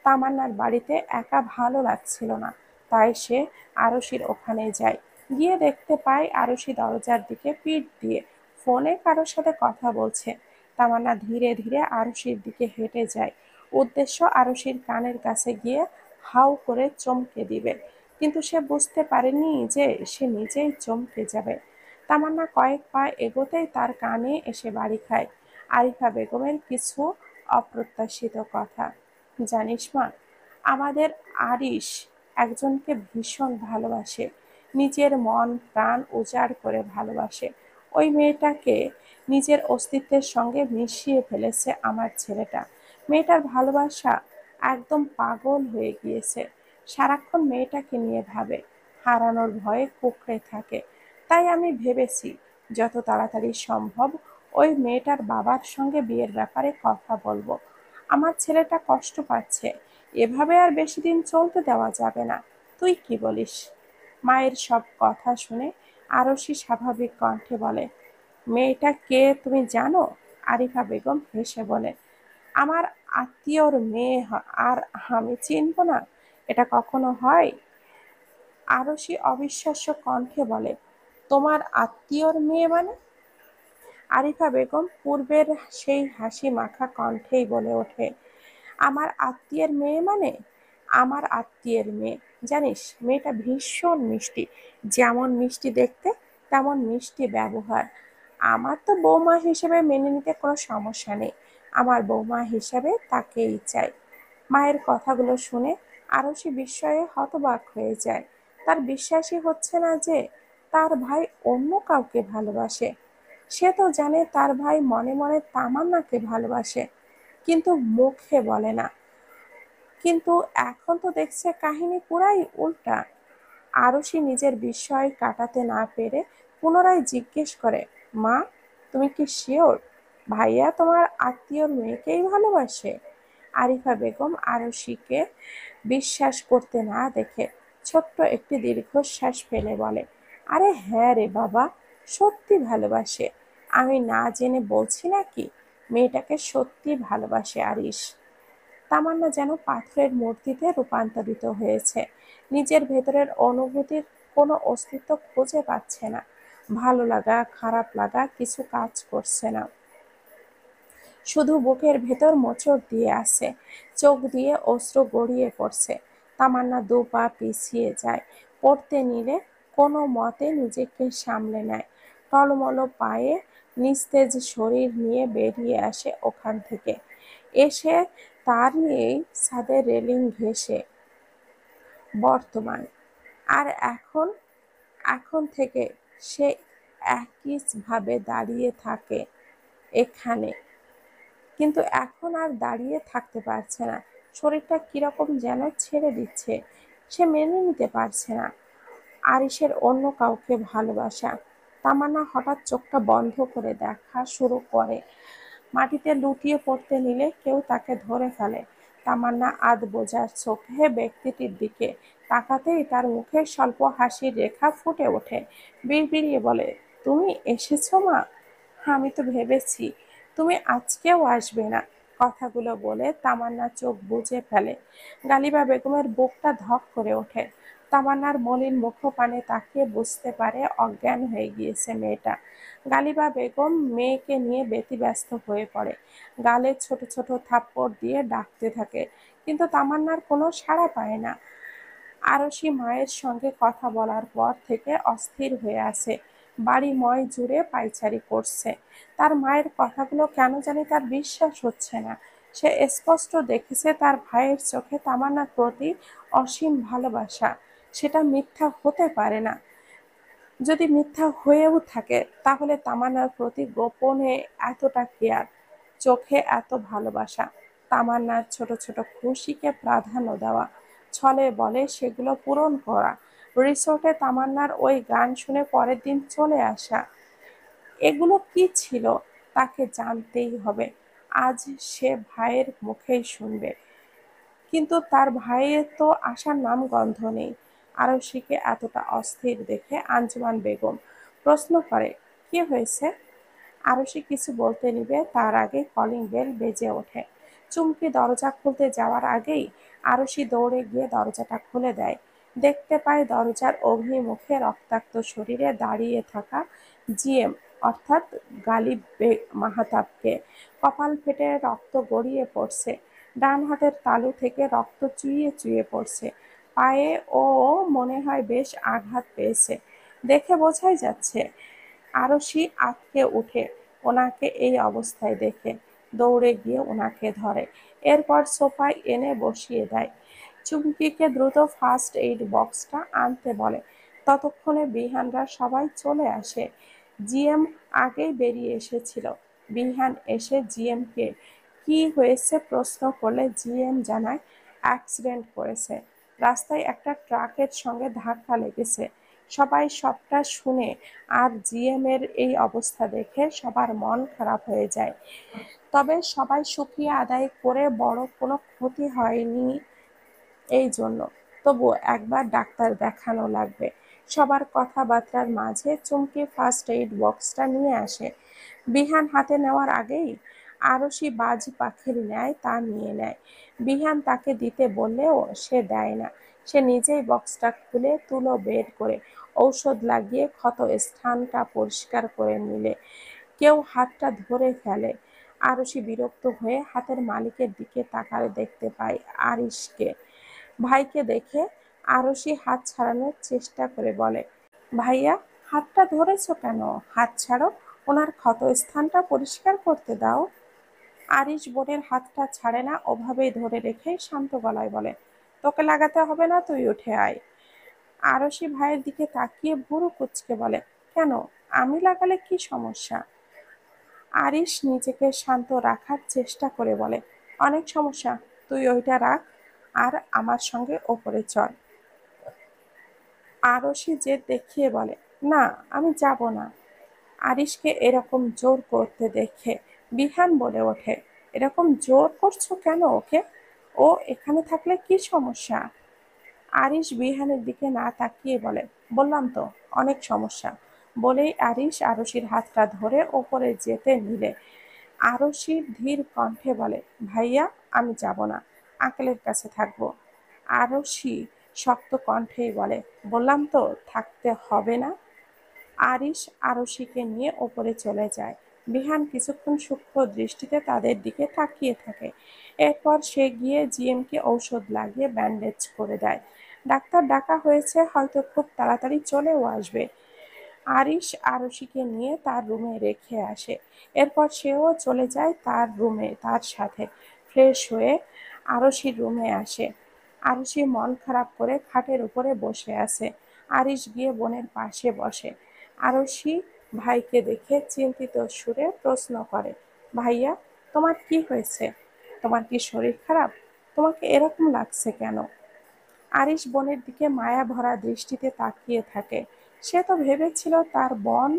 তামান্নার বাড়িতে একা ভালো লাগছিল না, তাই সে আরশির ওখানে যায়। গিয়ে দেখতে পায় আরশি দরজার দিকে পিঠ দিয়ে ফোনে কারোর সাথে কথা বলছে। তামান্না ধীরে ধীরে আরশির দিকে হেঁটে যায়, উদ্দেশ্য আরশির কানের কাছে গিয়ে হাউ করে চমকে দিবে। কিন্তু সে বুঝতে পারেনি যে সে নিজেই চমকে যাবে। তামান্না কয়েক পা এগোতেই তার কানে এসে বাড়ি খায় আরিফা বেগমের কিছু অপ্রত্যাশিত কথা। জানিস মা, আমাদের আরিশ একজনকে ভীষণ ভালোবাসে, নিজের মন প্রাণ উজাড় করে ভালোবাসে। ওই মেয়েটাকে নিজের অস্তিত্বের সঙ্গে মিশিয়ে ফেলেছে আমার ছেলেটা। মেয়েটার ভালোবাসা একদম পাগল হয়ে গিয়েছে, সারাক্ষণ মেয়েটাকে নিয়ে ভাবে, হারানোর ভয়ে কুঁকড়ে থাকে। তাই আমি ভেবেছি যত তাড়াতাড়ি সম্ভব ওই মেয়েটার বাবার সঙ্গে বিয়ের ব্যাপারে কথা বলবো। আমার ছেলেটা কষ্ট পাচ্ছে, এভাবে আর বেশি দিন চলতে দেওয়া যাবে না। তুই কি বলিস? মায়ের সব কথা শুনে আরশি স্বাভাবিক কণ্ঠে বলে, মেয়েটা কে তুমি জানো? আরিফা বেগম হেসে বলে, আমার আত্মীয়র মেয়ে আর আমি চিনব না? এটা কখনো হয়? আরশি অবিশ্বাস্য কণ্ঠে বলে, তোমার আত্মীয়র মেয়ে মানে? আরিফা বেগম পূর্বের সেই হাসি মাখা কণ্ঠেই বলে ওঠে, আমার আত্মীয়ের মেয়ে মানে? আমার আত্মীয়ের মেয়ে। জানিস, মেয়েটা ভীষণ মিষ্টি, যেমন মিষ্টি দেখতে তেমন মিষ্টি ব্যবহার। আমার তো বৌমা হিসেবে মেনে নিতে কোনো সমস্যা নেই, আমার বৌমা হিসেবে তাকেই চাই। মায়ের কথাগুলো শুনে আরশি বিস্ময়ে হতবাক হয়ে যায়। তার বিশ্বাসই হচ্ছে না যে তার ভাই অন্য কাউকে ভালোবাসে। সে তো জানে তার ভাই মনে মনে তামান্নাকে ভালোবাসে, কিন্তু মুখে বলে না। কিন্তু এখন তো দেখছে কাহিনী পুরাই উল্টা। আরশি নিজের বিস্ময় কাটাতে না পেরে পুনরায় জিজ্ঞেস করে, মা, তুমি কি শিওর ভাইয়া তোমার আত্মীয়র মেয়েকেই ভালোবাসে? আরিফা বেগম আরশিকে বিশ্বাস করতে না দেখে ছোট্ট একটি দীর্ঘশ্বাস ফেলে বলে, আরে হ্যাঁ রে বাবা, সত্যি ভালোবাসে। আমি না জেনে বলছি নাকি? মেয়েটাকে সত্যি ভালোবাসে আরিশ। তামান্না যেন পাথরের মূর্তিতে রূপান্তরিত হয়েছে। নিজের ভেতরের অনুভূতির কোনো অস্তিত্ব খুঁজে পাচ্ছে না। ভালো লাগা খারাপ লাগা কিছু কাজ করছে না, শুধু বুকের ভেতর মোচড় দিয়ে আছে, চোখ দিয়ে অশ্রু গড়িয়ে পড়ছে। তামান্না ২ পা পিছিয়ে যায়, পড়তে নিলে কোনো মতে নিজেকে সামলে নেয়। টলমল পায়ে নিস্তেজ শরীর নিয়ে বেরিয়ে আসে ওখান থেকে। এসে তার নিয়েই ছাদের রেলিং ঘেঁষে বর্তমান। আর এখন এখন থেকে সে একইভাবে দাঁড়িয়ে থাকে এখানে। কিন্তু এখন আর দাঁড়িয়ে থাকতে পারছে না। শরীরটা কিরকম যেন ছেড়ে দিচ্ছে। সে মেনে নিতে পারছে না আরিশের অন্য কাউকে ভালোবাসা। তামান্না হঠাৎ চোখটা বন্ধ করে দেখা শুরু করে। মাটিতে লুটিয়ে পড়তে নিলে কেউ তাকে ধরে ফেলে। তামান্না আধবোঝা চোখে ব্যক্তিটির দিকে তাকাতেই তার মুখে স্বল্প হাসির রেখা ফুটে ওঠে। বিড়বিড়িয়ে বলে, তুমি এসেছো মা? আমি তো ভেবেছি তুমি আজকেও আসবে না। কথাগুলো বলে তামান্না চোখ বুজে ফেলে। গালিবা বেগমের বুকটা ধক করে ওঠে। তামান্নার মলিন মুখপানে তাকিয়ে বুঝতে পারে অজ্ঞান হয়ে গিয়েছে মেয়েটা। গালিবা বেগম মেয়েকে নিয়ে ব্যতিব্যস্ত হয়ে পড়ে। গালে ছোট ছোট থাপ্পড় দিয়ে ডাকতে থাকে, কিন্তু তামান্নার কোনো সাড়া পায় না। আরশি মায়ের সঙ্গে কথা বলার পর থেকে অস্থির হয়ে আছে, বাড়িময় জুড়ে পায়চারি করছে। তার মায়ের কথাগুলো কেন জানি তার বিশ্বাস হচ্ছে না। সে স্পষ্ট দেখেছে তার ভাইয়ের চোখে তামান্নার প্রতি অসীম ভালোবাসা। সেটা মিথ্যা হতে পারে না। যদি মিথ্যা হয়েও থাকে, তাহলে তামান্নার প্রতি গোপনে এতটা কেয়ার, চোখে এত ভালোবাসা, তামান্নার ছোট ছোট খুশিকে প্রাধান্য দেওয়া, ছলে বলে সেগুলো পূরণ করা, রিসোর্টে তামান্নার ওই গান শুনে পরের দিন চলে আসা, এগুলো কি ছিল তাকে জানতেই হবে। আজ সে ভাইয়ের মুখেই শুনবে। কিন্তু তার ভাইয়ের তো আসার নাম গন্ধ নেই। আরশিকে এতটা অস্থির দেখে আঞ্জুমান বেগম প্রশ্ন করে, কি হয়েছে? আরশি কিছু বলতে নিবে তার আগে কলিং বেল বেজে ওঠে। চুমকি দরজা খুলতে যাওয়ার আগেই আরশি দৌড়ে গিয়ে দরজাটা খুলে দেয়। দেখতে পায় দরজার অভিমুখে রক্তাক্ত শরীরে দাঁড়িয়ে থাকা জিএম, অর্থাৎ গালিব মাহাতাবকে। কপাল ফেটে রক্ত গড়িয়ে পড়ছে, ডান হাতের তালু থেকে রক্ত চুইয়ে চুইয়ে পড়ছে। পায়ে ও মনে হয় বেশ আঘাত পেয়েছে, দেখে বোঝাই যাচ্ছে। আরশি আঁতকে উঠে ওনাকে এই অবস্থায় দেখে দৌড়ে গিয়ে ওনাকে ধরে। এরপর সোফায় এনে বসিয়ে দেয়। চুমকিকে দ্রুত ফার্স্ট এইড বক্সটা আনতে বলে। ততক্ষণে বিহানরা সবাই চলে আসে। জিএম আগেই বেরিয়ে এসেছিল। বিহান এসে জিএমকে কি হয়েছে প্রশ্ন করলে জিএম জানায় অ্যাক্সিডেন্ট করেছে, রাস্তায় একটা ট্রাকের সঙ্গে ধাক্কা লেগেছে। সবাই সবটা শুনে আর জিএম এর এই অবস্থা দেখে সবার মন খারাপ হয়ে যায়। তবে সবাই শুকরিয়া আদায় করে বড় কোনো ক্ষতি হয়নি এই জন্য। তবু একবার ডাক্তার দেখানো লাগবে। সবার কথাবার্তার মাঝে চুমকি ফার্স্ট এইড বক্সটা নিয়ে আসে। বিহান হাতে নেওয়ার আগেই আরশি বাজ পাখির ন্যায় তা নিয়ে নেয়। বিহান তাকে দিতে বললেও সে দেয় না। সে নিজেই বক্সটা খুলে তুলো বের করে ঔষধ লাগিয়ে ক্ষত স্থানটা পরিষ্কার করে নিলে কেউ হাতটা ধরে ফেলে। আরশি বিরক্ত হয়ে হাতের মালিকের দিকে তাকালে দেখতে পায় আরিশকে। ভাইকে দেখে আরশি হাত ছাড়ানোর চেষ্টা করে বলে, ভাইয়া, হাতটা ধরেছো কেন? হাত ছাড়ো, ওনার ক্ষতস্থানটা পরিষ্কার করতে দাও। আরিশ বোনের হাতটা ছাড়ে না, ওভাবেই ধরে রেখে শান্ত গলায় বলে, তোকে লাগাতে হবে না, তুই উঠে আয়। আরশি ভাইয়ের দিকে তাকিয়ে ভুরু কুঁচকে বলে, কেন, আমি লাগালে কি সমস্যা? আরিশ নিজেকে শান্ত রাখার চেষ্টা করে বলে, অনেক সমস্যা, তুই ওইটা রাখ আর আমার সঙ্গে ওপরে চল। আরশি জেদ দেখিয়ে বলে, না, আমি যাব না। আরিশকে এরকম জোর করতে দেখে বিহান বলে ওঠে, এরকম জোর করছো কেন ওকে? ও এখানে থাকলে কি সমস্যা? আরিশ বিহানের দিকে না তাকিয়ে বলে, বললাম তো অনেক সমস্যা। বলেই আরিশ আরশির হাতটা ধরে ওপরে যেতে নিলে আরশি ধীর কণ্ঠে বলে, ভাইয়া, আমি যাব না, আঙ্কেলের কাছে থাকবো। আরশি শক্ত কণ্ঠেই বলে, বললাম তো থাকতে হবে না। আরিশ আরশিকে নিয়ে ওপরে চলে যায়। বিহান কিছুক্ষণ সূক্ষ্ম দৃষ্টিতে তাদের দিকে তাকিয়ে থাকে। এরপর সে গিয়ে জিএমকে ঔষধ লাগিয়ে ব্যান্ডেজ করে দেয়। ডাক্তার ডাকা হয়েছে, হয়তো খুব তাড়াতাড়ি চলেও আসবে। আরিশ আরশিকে নিয়ে তার রুমে রেখে আসে। এরপর সেও চলে যায় তার রুমে তার সাথে। ফ্রেশ হয়ে আরশির রুমে আসে। আরশি মন খারাপ করে খাটের উপরে বসে আছে। আরিশ গিয়ে বোনের পাশে বসে। আরশি ভাইকে দেখে চিন্তিত সুরে প্রশ্ন করে, ভাইয়া, তোমার কি হয়েছে? তোমার কি শরীর খারাপ? তোমাকে এরকম লাগছে কেন? আরিশ বোনের দিকে মায়া ভরা দৃষ্টিতে তাকিয়ে থাকে। সে তো ভেবেছিল তার বোন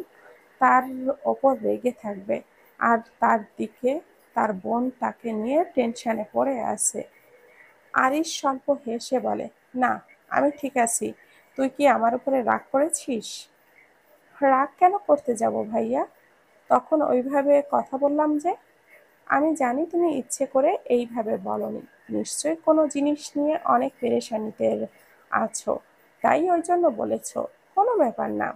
তার ওপর রেগে থাকবে, আর তার দিকে তার বোন তাকে নিয়ে টেনশনে পড়ে আছে। আরিশ স্বল্প হেসে বলে, না, আমি ঠিক আছি। তুই কি আমার উপরে রাগ করেছিস? রাগ কেন করতে যাব ভাইয়া? তখন ওইভাবে কথা বললাম যে? আমি জানি তুমি ইচ্ছে করে এইভাবে বলনি। নিশ্চয়ই কোনো জিনিস নিয়ে অনেক পেরেশানিতে আছো, তাই ওই জন্য বলেছ। কোনো ব্যাপার না।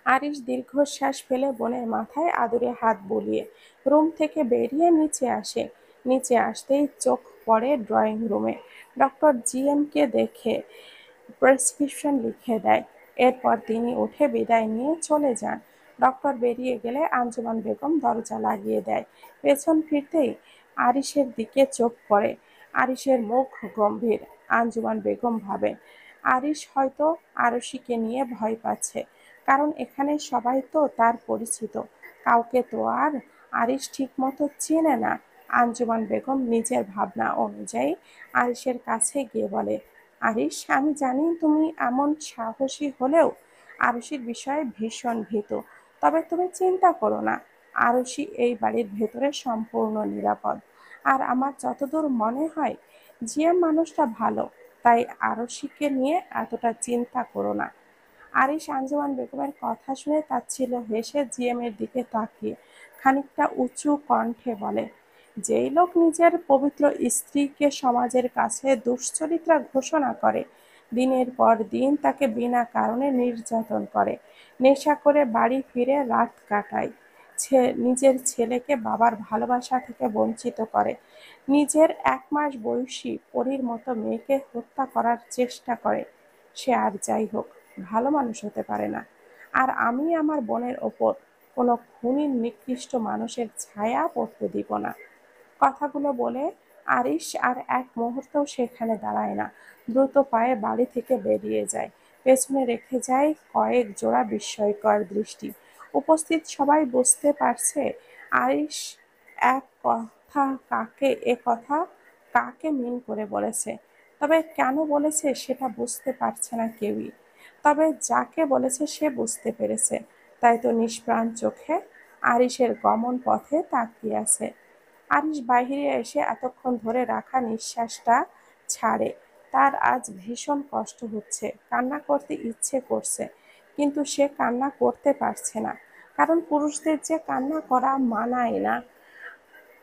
আরিশ দীর্ঘশ্বাস ফেলে বোনের মাথায় আদুরে হাত বুলিয়ে রুম থেকে বেরিয়ে নিচে আসে। নিচে আসতেই চোখ পড়ে ড্রয়িং রুমে। ডক্টর জিএমকে দেখে প্রেসক্রিপশন লিখে দেয়। এরপর তিনি উঠে বিদায় নিয়ে চলে যান। ডক্টর বেরিয়ে গেলে আঞ্জুমান বেগম দরজা লাগিয়ে দেয়। পেছন ফিরতেই আরিশের দিকে চোখ পড়ে। আরিশের মুখ গম্ভীর। আঞ্জুমান বেগম ভাবেন, আরিশ হয়তো আরশিকে নিয়ে ভয় পাচ্ছে, কারণ এখানে সবাই তো তার পরিচিত। কাউকে তো আর আরিশ ঠিকমতো চেনে না। আঞ্জুমান বেগম নিজের ভাবনা অনুযায়ী আরিশের কাছে গিয়ে বলে, আরিশ, আমি জানি তুমি এমন সাহসী হলেও আরশির বিষয়ে ভীষণ ভীত। তবে তুমি চিন্তা করো না, আরশি এই বাড়ির ভেতরে সম্পূর্ণ নিরাপদ। আর আমার যতদূর মনে হয় জিএম মানুষটা ভালো, তাই আরশিকে নিয়ে এতটা চিন্তা করো না। আরিশ আঞ্জুমান বেগমের কথা শুনে তাচ্ছিল্য হেসে জিএমের দিকে তাকিয়ে খানিকটা উঁচু কণ্ঠে বলে, যেই লোক নিজের পবিত্র স্ত্রীকে সমাজের কাছে দুশ্চরিত্রা ঘোষণা করে, দিনের পর দিন তাকে বিনা কারণে নির্যাতন করে, নেশা করে বাড়ি ফিরে রাত কাটায়, নিজের ছেলেকে বাবার ভালোবাসা থেকে বঞ্চিত করে, নিজের 1 মাস বয়সী পরীর মতো মেয়েকে হত্যা করার চেষ্টা করে, সে আর যাই হোক ভালো মানুষ হতে পারে না। আর আমি আমার বোনের ওপর কোনো খুনি নিকৃষ্ট মানুষের ছায়া পড়তে দিব না। কথাগুলো বলে আরিশ আর এক মুহূর্তও সেখানে দাঁড়ায় না। দ্রুত পায়ে বাড়ি থেকে বেরিয়ে যায়। পেছনে রেখে যায় কয়েক জোড়া বিস্ময়কর দৃষ্টি। উপস্থিত সবাই বুঝতে পারছে আরিশ কথা কাকে মিন করে বলেছে। তবে কেন বলেছে সেটা বুঝতে পারছে না কেউই। তবে যাকে বলেছে সে বুঝতে পেরেছে। তাই তো নিষ্প্রাণ চোখে আরিশের গমন পথে তাকিয়ে আছে। আরিশ বাহিরে এসে এতক্ষণ ধরে রাখা নিঃশ্বাসটা ছাড়ে। তার আজ ভীষণ কষ্ট হচ্ছে, কান্না করতে ইচ্ছে করছে, কিন্তু সে কান্না করতে পারছে না, কারণ পুরুষদের যে কান্না করা মানায় না।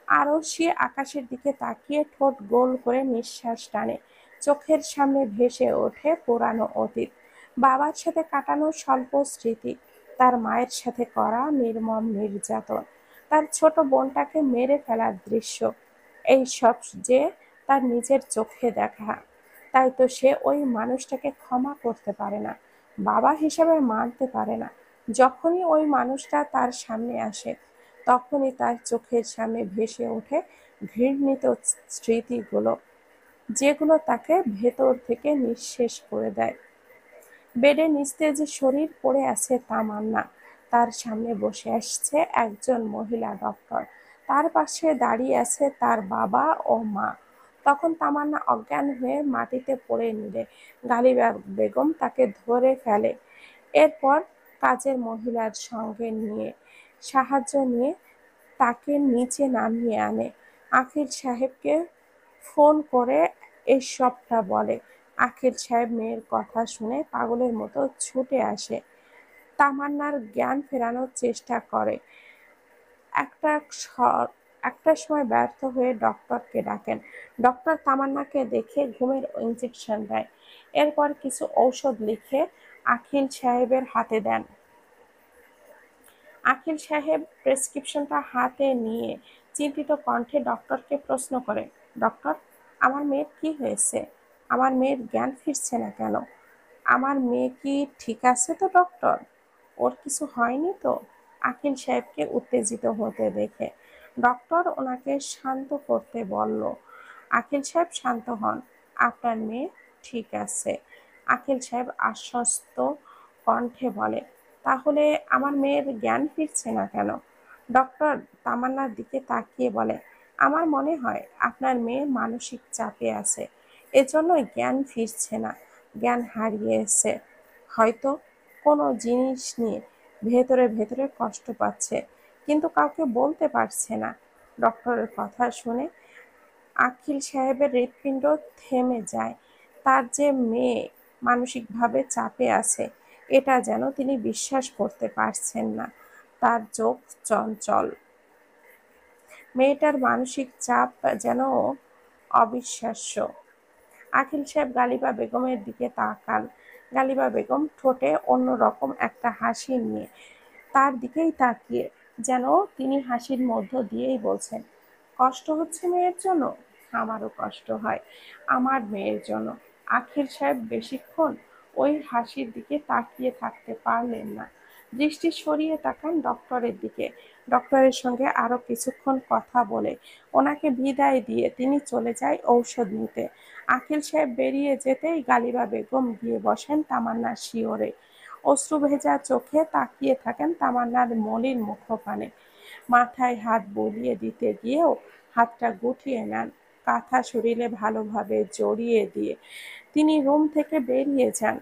আরশি আকাশের দিকে তাকিয়ে ঠোঁট গোল করে নিঃশ্বাস টানে। চোখের সামনে ভেসে ওঠে পুরানো অতীত, বাবার সাথে কাটানো স্বল্প স্মৃতি, তার মায়ের সাথে করা নির্মম নির্যাতন, তার ছোট বোনটাকে মেরে ফেলার দৃশ্য। এই সব যে তার নিজের চোখে দেখা। তাই তো সে ওই মানুষটাকে ক্ষমা করতে পারে না, বাবা হিসেবে মানতে পারে না। যখনই ওই মানুষটা তার সামনে আসে, তখনই তার চোখের সামনে ভেসে ওঠে ঘৃণিত স্মৃতিগুলো, যেগুলো তাকে ভেতর থেকে নিঃশেষ করে দেয়। বেডে নিস্তেজ শরীর পড়ে আছে তামান্না। তার সামনে বসে আসছে একজন মহিলা ডক্টর। তার পাশে দাঁড়িয়ে আছে তার বাবা ও মা। তখন তামান্না অজ্ঞান হয়ে মাটিতে পড়ে নিলে গালিবা বেগম তাকে ধরে ফেলে। এরপর কাজের মহিলার সঙ্গে নিয়ে সাহায্য নিয়ে তাকে নিচে নামিয়ে আনে। আখিল সাহেবকে ফোন করে এসবটা বলে। আখিল সাহেব মেয়ের কথা শুনে পাগলের মতো ছুটে আসে। তামান্নার জ্ঞান ফেরানোর চেষ্টা করে। একটা একটা সময় ব্যর্থ হয়ে ডক্টরকে ডাকেন। ডক্টর তামান্নাকে দেখে ঘুমের ইঞ্জেকশন দেয়। এরপর কিছু ঔষধ লিখে আখিল সাহেবের হাতে দেন। আখিল সাহেব প্রেসক্রিপশনটা হাতে নিয়ে চিন্তিত কণ্ঠে ডক্টরকে প্রশ্ন করে, ডক্টর, আমার মেয়ের কি হয়েছে? আমার মেয়ের জ্ঞান ফিরছে না কেন? আমার মেয়ে কি ঠিক আছে তো ডক্টর? ওর কিছু হয়নি তো? আখিল সাহেবকে উত্তেজিত হতে দেখে ডক্টর ওনাকে শান্ত করতে বলল। আখিল সাহেব শান্ত হন, আপনার মেয়ে ঠিক আছে। আখিল সাহেব আশ্বস্ত কণ্ঠে বলে, তাহলে আমার মেয়ের জ্ঞান ফিরছে না কেন? ডক্টর তামান্নার দিকে তাকিয়ে বলে, আমার মনে হয় আপনার মেয়ে মানসিক চাপে আছে, এজন্যই জ্ঞান ফিরছে না। জ্ঞান হারিয়েছে, হয়তো কোনো জিনিস নিয়ে ভেতরে ভেতরে কষ্ট পাচ্ছে, কিন্তু কাউকে বলতে পারছে না। ডক্টরের কথা শুনে আখিল সাহেবের হৃৎপিণ্ড থেমে যায়। তার যে মেয়ে মানসিকভাবে চাপে আছে, এটা যেন তিনি বিশ্বাস করতে পারছেন না। তার চোখ চঞ্চল। মেয়েটার মানসিক চাপ যেন অবিশ্বাস্য। আখিল সাহেব গালিবা বেগমের দিকে তাকান। গালিবা বেগম ঠোঁটে অন্যরকম একটা হাসি নিয়ে তার দিকেই তাকিয়ে, যেন তিনি হাসির মধ্য দিয়েই বলছেন, কষ্ট হচ্ছে মেয়ের জন্য? আমারও কষ্ট হয় আমার মেয়ের জন্য। আখিল সাহেব বেশিক্ষণ ওই হাসির দিকে তাকিয়ে থাকতে পারলেন না। দৃষ্টি সরিয়ে তাকান ডক্টরের দিকে। ডক্টরের সঙ্গে আরো কিছুক্ষণ কথা বলে ওনাকে বিদায় দিয়ে তিনি চলে যায় ঔষধ নিতে। আখিল সাহেব বেরিয়ে যেতেই গালিবা বেগম গিয়ে বসেন তামান্নার শিয়রে। অশ্রু ভেজা চোখে তাকিয়ে থাকেন তামান্নার মলিন মুখপানে। মাথায় হাত বুলিয়ে দিতে গিয়েও হাতটা গুটিয়ে নেন কাঁথা শরীরে ভালোভাবে জড়িয়ে দিয়ে। তিনি রুম থেকে বেরিয়ে যান।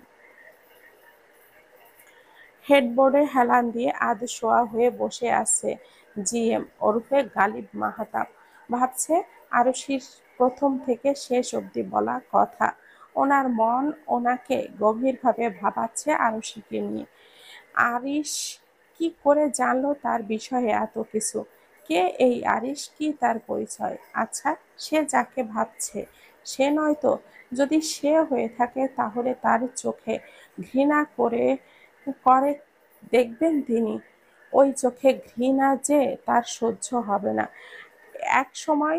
হেডবোর্ডে হেলান দিয়ে আধশোয়া হয়ে বসে আছে জিএম ওরফে গালিব মাহতাব। ভাবছে আরুষির প্রথম থেকে শেষ অবধি বলা কথা। ওনার মন ওনাকে গভীরভাবে ভাবাচ্ছে আরুষিকে নিয়ে। আরিশ কি করে জানলো তার বিষয়ে এত কিছু? কে এই আরিশ? কি তার পরিচয়? আচ্ছা, সে যাকে ভাবছে সে নয় তো? যদি সে হয়ে থাকে তাহলে তার চোখে ঘৃণা করে দেখবেন তিনি। ওই চোখে ঘৃণা যে তার সহ্য হবে না। এক সময়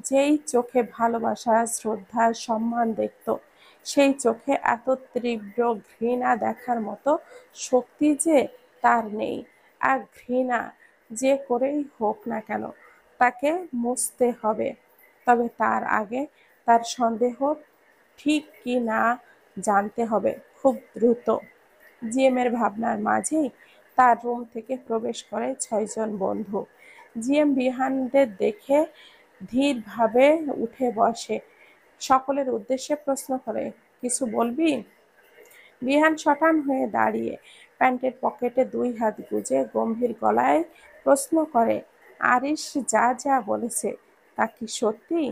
যেই চোখে ভালোবাসা, শ্রদ্ধা, সম্মান দেখত, সেই চোখে এত তীব্র ঘৃণা দেখার মতো শক্তি যে তার নেই। আর ঘৃণা যে করেই হোক না কেন তাকে মুছতে হবে। তবে তার আগে তার সন্দেহ ঠিক কি না জানতে হবে খুব দ্রুত। জিএমের ভাবনার মাঝেই তার রুম থেকে প্রবেশ করে ৬ জন বন্ধু। জিএম বিহানদের দেখে ধীরভাবে উঠে বসে। সকলের উদ্দেশ্যে প্রশ্ন করে, কিছু বলবি? বিহান শটান হয়ে দাঁড়িয়ে প্যান্টের পকেটে ২ হাত গুজে গম্ভীর গলায় প্রশ্ন করে, আরিশ যা যা বলেছে তা কি সত্যি?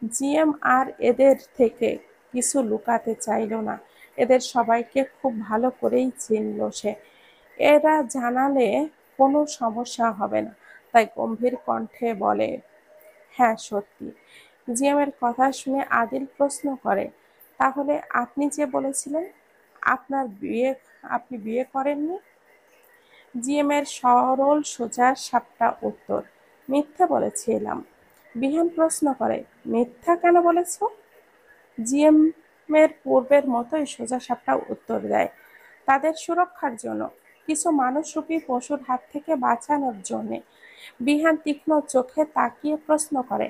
জিএম আর এদের থেকে কিছু লুকাতে চাইল না। এদের সবাইকে খুব ভালো করেই চিনল সে। এরা জানালে কোনো সমস্যা হবে না, তাই গম্ভীর কণ্ঠে বলে, হ্যাঁ সত্যি। জিএমের কথা শুনে আদিল প্রশ্ন করে, তাহলে আপনি যে বলেছিলেন আপনি বিয়ে করেননি? জিএমের সরল সোজা সাপটা উত্তর, মিথ্যে বলেছিলাম। বিহান প্রশ্ন করে, মিথ্যা কেন বলেছ? জিএমের পূর্বের মতোই সোজাসাপটা উত্তর দেয়, তাদের সুরক্ষার জন্য, কিছু মানুষরূপী পশুর হাত থেকে বাঁচানোর জন্যে। বিহান তীক্ষ্ণ চোখে তাকিয়ে প্রশ্ন করে,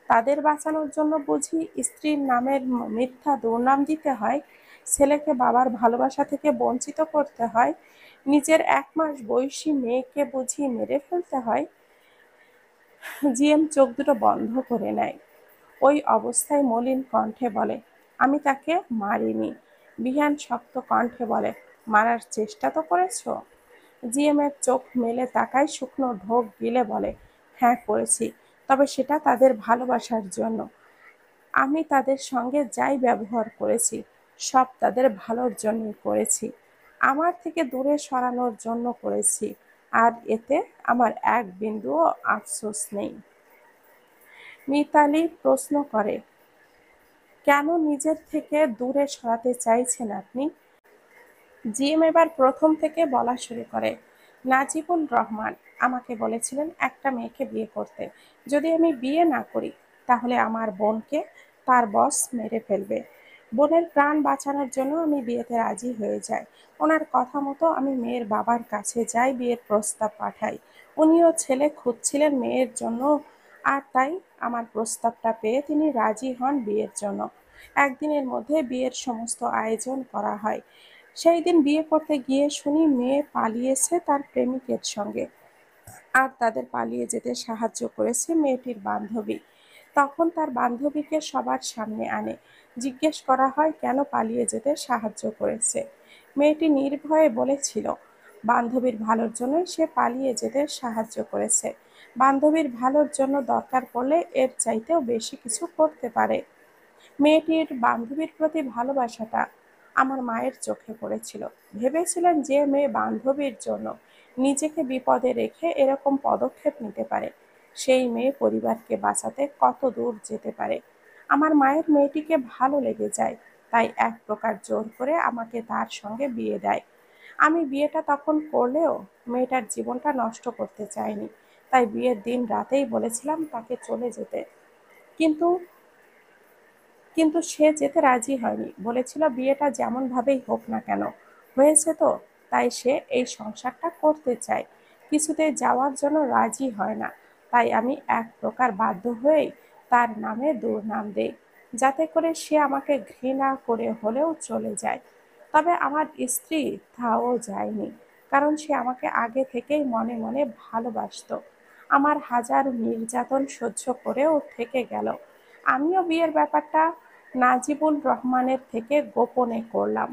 তাদের বাঁচানোর জন্য বুঝি স্ত্রীর নামের মিথ্যা দুর্নাম দিতে হয়? ছেলেকে বাবার ভালোবাসা থেকে বঞ্চিত করতে হয়? নিজের ১ মাস বয়সী মেয়েকে বুঝি মেরে ফেলতে হয়? জিএম চোখ দুটো বন্ধ করে নেয়। ওই অবস্থায় মলিন কণ্ঠে বলে, আমি তাকে মারিনি। বিহান শক্ত কণ্ঠে বলে, মারার চেষ্টা তো করেছ? জিএমের চোখ মেলে তাকায়, শুকনো ঢোক গিলে বলে, হ্যাঁ করেছি, তবে সেটা তাদের ভালোবাসার জন্য। আমি তাদের সঙ্গে যাই ব্যবহার করেছি সব তাদের ভালোর জন্যই করেছি। আমার থেকে দূরে সরানোর জন্য করেছি, আর এতে আমার এক বিন্দুও আফসোস নেই। মিতালি প্রশ্ন করে, কেন নিজের থেকে দূরে সরাতে চাইছেন আপনি? জিএম এবার প্রথম থেকে বলা শুরু করে, নাজিবুল রহমান আমাকে বলেছিলেন একটা মেয়েকে বিয়ে করতে। যদি আমি বিয়ে না করি তাহলে আমার বোনকে তার বস মেরে ফেলবে। বোনের প্রাণ বাঁচানোর জন্য আমি বিয়েতে রাজি হয়ে যাই। ওনার কথা মতো আমি মেয়ের বাবার কাছে যাই, বিয়ের প্রস্তাব পাঠাই। উনিও ছেলে খুঁজছিলেন মেয়ের জন্য, আর তাই আমার প্রস্তাবটা পেয়ে তিনি রাজি হন বিয়ের জন্য। একদিনের মধ্যে বিয়ের সমস্ত আয়োজন করা হয়। সেই দিন বিয়ে করতে গিয়ে শুনি মেয়ে পালিয়েছে তার প্রেমিকের সঙ্গে, আর তাদের পালিয়ে যেতে সাহায্য করেছে মেয়েটির বান্ধবী। তখন তার বান্ধবীকে সবার সামনে আনে। জিজ্ঞেস করা হয় কেন পালিয়ে যেতে সাহায্য করেছে। মেয়েটি নির্ভয়ে বলেছিল, বান্ধবীর ভালোর জন্যই সে পালিয়ে যেতে সাহায্য করেছে। বান্ধবীর ভালোর জন্য দরকার পড়লে এর চাইতেও বেশি কিছু করতে পারে। মেয়েটির বান্ধবীর প্রতি ভালোবাসাটা আমার মায়ের চোখে পড়েছিল। ভেবেছিলেন যে মেয়ে বান্ধবীর জন্য নিজেকে বিপদে রেখে এরকম পদক্ষেপ নিতে পারে? সেই মেয়ে পরিবারকে বাঁচাতে কত দূর যেতে পারে? আমার মায়ের মেয়েটিকে ভালো লেগে যায়, তাই এক প্রকার জোর করে আমাকে তার সঙ্গে বিয়ে দেয়। আমি বিয়েটা তখন করলেও মেয়েটার জীবনটা নষ্ট করতে চাইনি, তাই বিয়ের দিন রাতেই বলেছিলাম তাকে চলে যেতে। কিন্তু কিন্তু সে যেতে রাজি হয়নি, বলেছিল বিয়েটা যেমন ভাবেই হোক না কেন হয়েছে তো, তাই সে এই সংসারটা করতে চায়, কিছুতেই যাওয়ার জন্য রাজি হয় না। তাই আমি এক প্রকার বাধ্য হয়েই তার নামে দুর্নাম দেই, যাতে করে সে আমাকে ঘৃণা করে হলেও চলে যায়। তবে আমার স্ত্রী তাও যায়নি, কারণ সে আমাকে আগে থেকেই মনে মনে ভালোবাসতো। আমার হাজার নির্যাতন সহ্য করেও থেকে গেল। আমিও বিয়ের ব্যাপারটা নাজিবুল রহমানের থেকে গোপনে করলাম।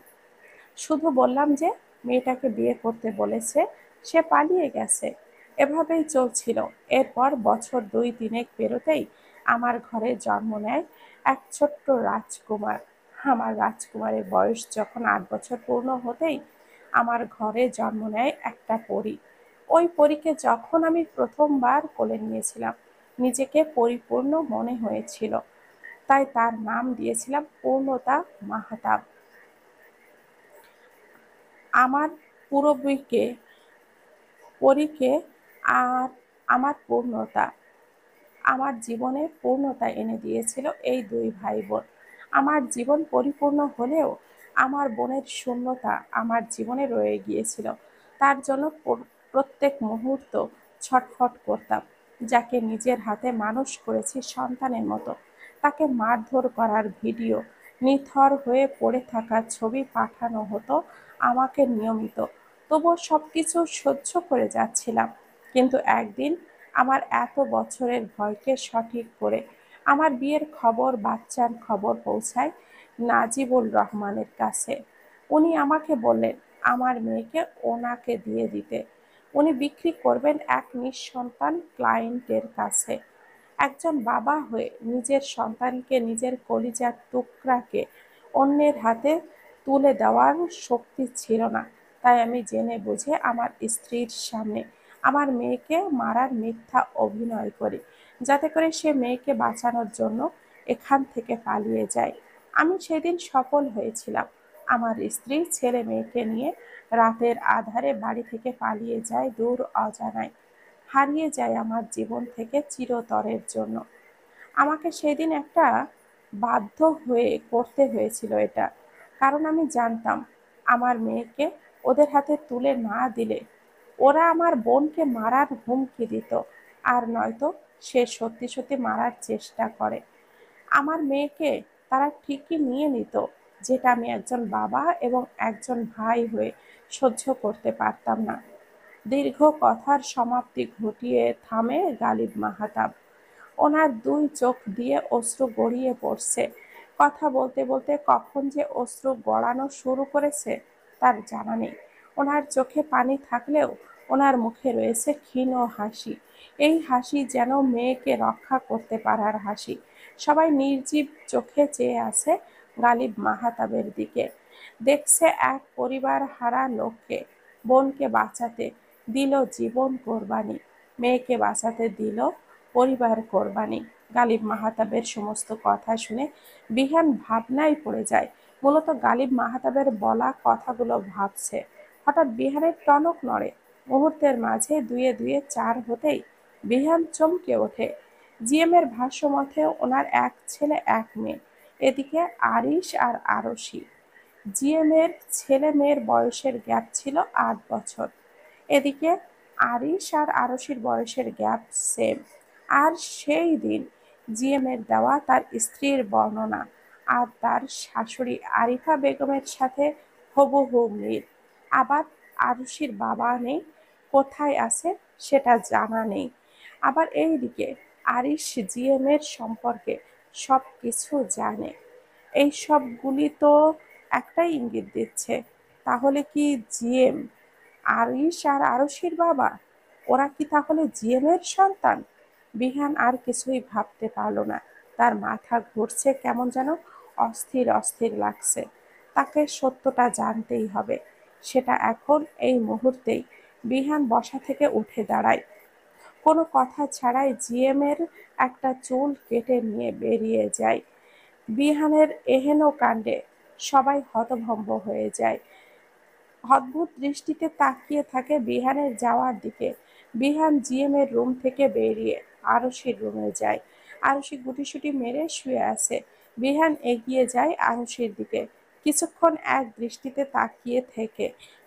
শুধু বললাম যে মেয়েটাকে বিয়ে করতে বলেছে, সে পালিয়ে গেছে। এভাবেই চলছিল। এরপর বছর 2-3 পেরোতেই আমার ঘরে জন্ম নেয় এক ছোট্ট রাজকুমার। আমার রাজকুমারের বয়স যখন 8 বছর পূর্ণ হতেই আমার ঘরে জন্ম নেয় একটা পরী। ওই পরীকে যখন আমি প্রথমবার কোলে নিয়েছিলাম, নিজেকে পরিপূর্ণ মনে হয়েছিল, তাই তার নাম দিয়েছিলাম পূর্ণতা মাহতাব। আমার পূরবীকে, পরীকে আর আমার পূর্ণতা, আমার জীবনে পূর্ণতা এনে দিয়েছিল এই দুই ভাই বোন। আমার জীবন পরিপূর্ণ হলেও আমার বোনের শূন্যতা আমার জীবনে রয়ে গিয়েছিল। তার জন্য প্রত্যেক মুহূর্ত ছটফট করতাম। যাকে নিজের হাতে মানুষ করেছি সন্তানের মতো, তাকে মারধর করার ভিডিও, নিথর হয়ে পড়ে থাকার ছবি পাঠানো হতো আমাকে নিয়মিত। তবুও সবকিছু সহ্য করে যাচ্ছিলাম। কিন্তু একদিন আমার এত বছরের ভয়কে সঠিক করে আমার বিয়ের খবর, বাচ্চার খবর পৌঁছায় নাজিবুল রহমানের কাছে। উনি আমাকে বললেন আমার মেয়েকে ওনাকে দিয়ে দিতে। উনি বিক্রি করবেন এক নিঃসন্তান ক্লায়েন্টের কাছে। একজন বাবা হয়ে নিজের সন্তানকে, নিজের কলিজার টুকরাকে অন্যের হাতে তুলে দেওয়ার শক্তি ছিল না। তাই আমি জেনে বুঝে আমার স্ত্রীর সামনে আমার মেয়েকে মারার মিথ্যা অভিনয় করি, যাতে করে সে মেয়েকে বাঁচানোর জন্য এখান থেকে পালিয়ে যায়। আমি সেদিন সফল হয়েছিলাম। আমার স্ত্রী ছেলে মেয়েকে নিয়ে রাতের আধারে বাড়ি থেকে পালিয়ে যায় দূর অজানায়, হারিয়ে যায় আমার জীবন থেকে চিরতরের জন্য। আমাকে সেদিন একটা বাধ্য হয়ে করতে হয়েছিল এটা, কারণ আমি জানতাম আমার মেয়েকে ওদের হাতে তুলে না দিলে ওরা আমার বোনকে মারার হুমকি দিত, আর নয়তো সে সত্যি সত্যি মারার চেষ্টা করে। আমার মেয়েকে তারা ঠিকই নিয়ে নিত, যেটা আমি একজন বাবা এবং একজন ভাই হয়ে সহ্য করতে পারতাম না। দীর্ঘ কথার সমাপ্তি ঘটিয়ে থামে গালিব মাহতাব। ওনার দুই চোখ দিয়ে অশ্রু গড়িয়ে পড়ছে। কথা বলতে বলতে কখন যে অশ্রু গড়ানো শুরু করেছে তার জানা নেই। ওনার চোখে পানি থাকলেও ওনার মুখে রয়েছে ক্ষীণ হাসি। এই হাসি যেন মেয়েকে রক্ষা করতে পারার হাসি। সবাই নির্জীব চোখে চেয়ে আছে গালিব মাহতাবের দিকে। দেখছে এক পরিবার হারা লোককে, বোনকে বাঁচাতে দিল জীবন কোরবানি, মেয়েকে বাঁচাতে দিল পরিবার কোরবানি। গালিব মাহতাবের সমস্ত কথা শুনে বিহান ভাবনায় পড়ে যায়। মূলত গালিব মাহতাবের বলা কথাগুলো ভাবছে। হঠাৎ বিহানের টনক নড়ে। মুহূর্তের মাঝে দুয়ে দুয়ে চার হতেই বিহান চমকে ওঠে। জিএমের ভাষ্য মতে ওনার এক ছেলে এক মেয়ে। এদিকে আরিশ আর আরশি। জিএমের ছেলে মেয়ের বয়সের গ্যাপ ছিল 8 বছর। এদিকে আরিশ আর আরশির বয়সের গ্যাপ সেম। আর সেই দিন জিএমের দেওয়া তার স্ত্রীর বর্ণনা আর তার শাশুড়ি আরিফা বেগমের সাথে হুবহু মিল। আবার আরুষির বাবা নেই, কোথায় আছে সেটা জানা নেই। আবার এইদিকে আরিশ জিএমের সম্পর্কে সব কিছু জানে। এই সবগুলি তো একটাই ইঙ্গিত দিচ্ছে, তাহলে কি জিএম আরিশ আর আরশির বাবা? ওরা কি তাহলে জিএমের সন্তান? বিহান আর কিছুই ভাবতে পারল না। তার মাথা ঘুরছে, কেমন যেন অস্থির অস্থির লাগছে। তাকে সত্যটা জানতেই হবে, সেটা এখন এই মুহূর্তেই। বিহান বসা থেকে উঠে দাঁড়ায়। কোনো কথা ছাড়াই জিএম এর একটা চুল কেটে নিয়ে বেরিয়ে যায়। বিহানের এহেন কাণ্ডে সবাই হতভম্ব হয়ে যায়। অদ্ভুত দৃষ্টিতে তাকিয়ে থাকে বিহানের যাওয়ার দিকে। বিহান জিএম এর রুম থেকে বেরিয়ে আরশির রুমে যায়। আরশি গুটিসুটি মেরে শুয়ে আছে। বিহান এগিয়ে যায় আরশির দিকে। কিছুক্ষণ এক দৃষ্টিতে তাকিয়ে থেকে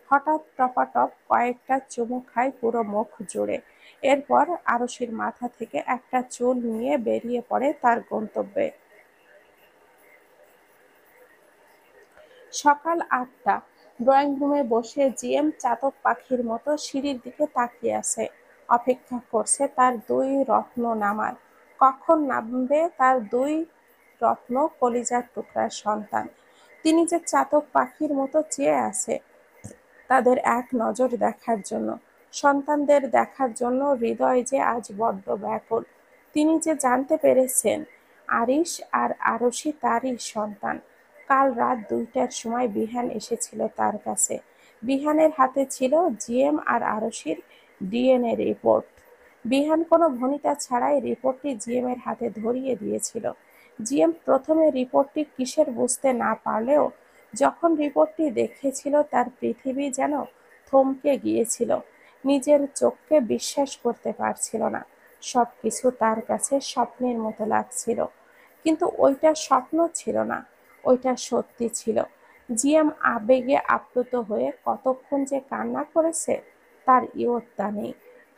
হঠাৎ টপাটপ কয়েকটা চুমু খায় পুরো মুখ জুড়ে। এরপর আরশির মাথা থেকে একটা চুল নিয়ে বেরিয়ে পড়ে তার গন্তব্যে। সকাল ৮টা। ড্রয়িং রুমে বসে জিএম চাতক পাখির মতো সিঁড়ির দিকে তাকিয়ে আছে। অপেক্ষা করছে তার দুই রত্ন নামার। কখন নামবে তার দুই রত্ন কলিজার টুকরার সন্তান। তিনি যে চাতক পাখির মতো চেয়ে আছে তাদের এক নজর দেখার জন্য, সন্তানদের দেখার জন্য। হৃদয় যে আজ বড্ড ব্যাকুল। তিনি যে জানতে পেরেছেন আরিশ আর আরশি তারই সন্তান। কাল রাত ২টার সময় বিহান এসেছিল তার কাছে। বিহানের হাতে ছিল জিএম আর আরশির ডিএনএ রিপোর্ট। বিহান কোনো ভনিতা ছাড়াই রিপোর্টটি জিএম এর হাতে ধরিয়ে দিয়েছিল। জিএম প্রথমে রিপোর্টটি কিসের বুঝতে না পারলেও যখন রিপোর্টটি দেখেছিল তার পৃথিবী যেন থমকে গিয়েছিল। নিজের চোখকে বিশ্বাস করতে পারছিল না। সবকিছু তার কাছে স্বপ্নের মতো লাগছিল। কিন্তু ওইটা স্বপ্ন ছিল না, ওইটা সত্যি ছিল। জিএম আবেগে আপ্লুত হয়ে কতক্ষণ যে কান্না করেছে তার ইয়ত্তা নেই।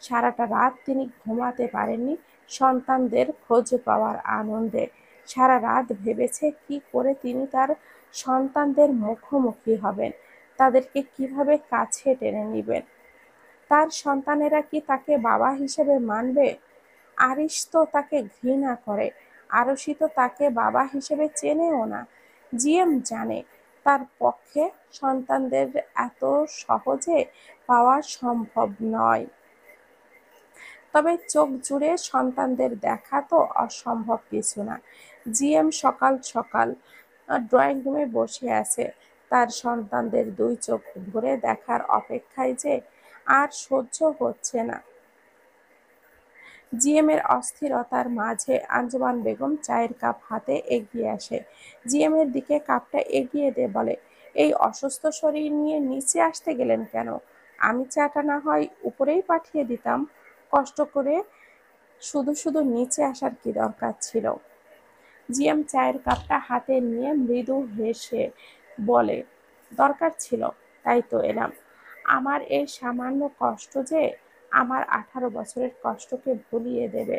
সারাটা রাত তিনি ঘুমাতে পারেননি সন্তানদের খোঁজ পাওয়ার আনন্দে। সারা রাত ভেবেছে কি করে তিনি তার সন্তানদের মুখোমুখি হবেন, তাদেরকে কিভাবে কাছে টেনে নিবেন। তার সন্তানেরা কি তাকে বাবা হিসেবে মানবে? আরিশ তো তাকে ঘৃণা করে, আরশি তো তাকে বাবা হিসেবে চেনেও না। জিএম জানে তার পক্ষে সন্তানদের এত সহজে পাওয়া সম্ভব নয়। তবে চোখ জুড়ে সন্তানদের দেখা তো অসম্ভব কিছু না। জিএম সকাল সকাল ড্রয়িং রুমে বসে আছে। তার সন্তানদের দুই চোখ ভরে দেখার অপেক্ষায় যে আর সহ্য হচ্ছে না। জিএম এর অস্থিরতার মাঝে আঞ্জুমান বেগম চায়ের কাপ হাতে এগিয়ে আসে। জিএম এর দিকে কাপটা এগিয়ে দিয়ে বলে, এই অসুস্থ শরীর নিয়ে নিচে আসতে গেলেন কেন? আমি চাটা না হয় উপরেই পাঠিয়ে দিতাম। কষ্ট করে শুধু শুধু নিচে আসার কি দরকার ছিল? জিএম চায়ের কাপটা হাতে নিয়ে মৃদু হেসে বলে, দরকার ছিল, তাই তো এলাম। আমার এই সামান্য কষ্ট যে আমার 18 বছরের কষ্টকে ভুলিয়ে দেবে।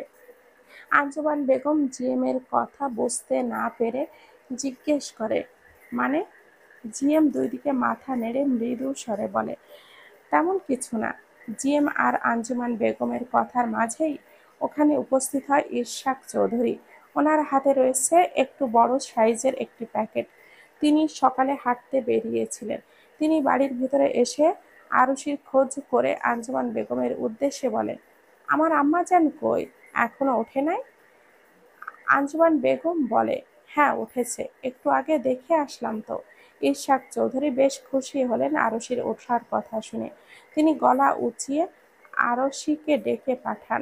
আঞ্জুমান বেগম জিএম এর কথা বুঝতে না পেরে জিজ্ঞেস করে, মানে? জিএম দুই দিকে মাথা নেড়ে মৃদু স্বরে বলে, তেমন কিছু না। জিএম আর আঞ্জুমান বেগমের কথার মাঝেই ওখানে উপস্থিত হয় ইশাক চৌধুরী। ওনার হাতে রয়েছে একটু বড় সাইজের একটি প্যাকেট। তিনি সকালে হাঁটতে বেরিয়েছিলেন। তিনি বাড়ির ভিতরে এসে আরুষির খোঁজ করে আঞ্জুমান বেগমের উদ্দেশ্যে বলেন, আমার আম্মাজান কই? এখনো ওঠে নাই? আঞ্জুমান বেগম বলে, হ্যাঁ উঠেছে, একটু আগে দেখে আসলাম তো। ইশাক চৌধুরী বেশ খুশি হলেন আরশির ওঠার কথা শুনে। তিনি গলা উঁচিয়ে আরশিকে ডেকে পাঠান,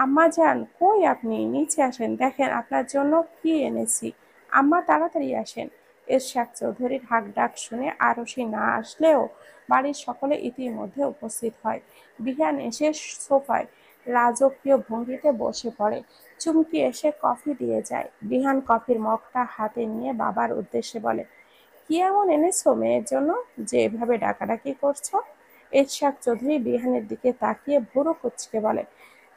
আম্মা যান কই আপনি? নিচে আসেন, দেখেন আপনার জন্য কি এনেছি। আম্মা তাড়াতাড়ি আসেন। ইশাক চৌধুরীর হাঁক ডাক শুনে আরশি না আসলেও বাড়ির সকলে ইতিমধ্যে উপস্থিত হয়। বিহান এসে সোফায় রাজকীয় ভঙ্গিতে বসে পড়ে। চুমকি এসে কফি দিয়ে যায়। বিহান কফির মগটা হাতে নিয়ে বাবার উদ্দেশ্যে বলে, কি এমন এনেছো মেয়ের জন্য যে এভাবে ডাকাডাকি করছো? ইশাক চৌধুরী বিহানের দিকে তাকিয়ে ভুরু কুঁচকে বলে,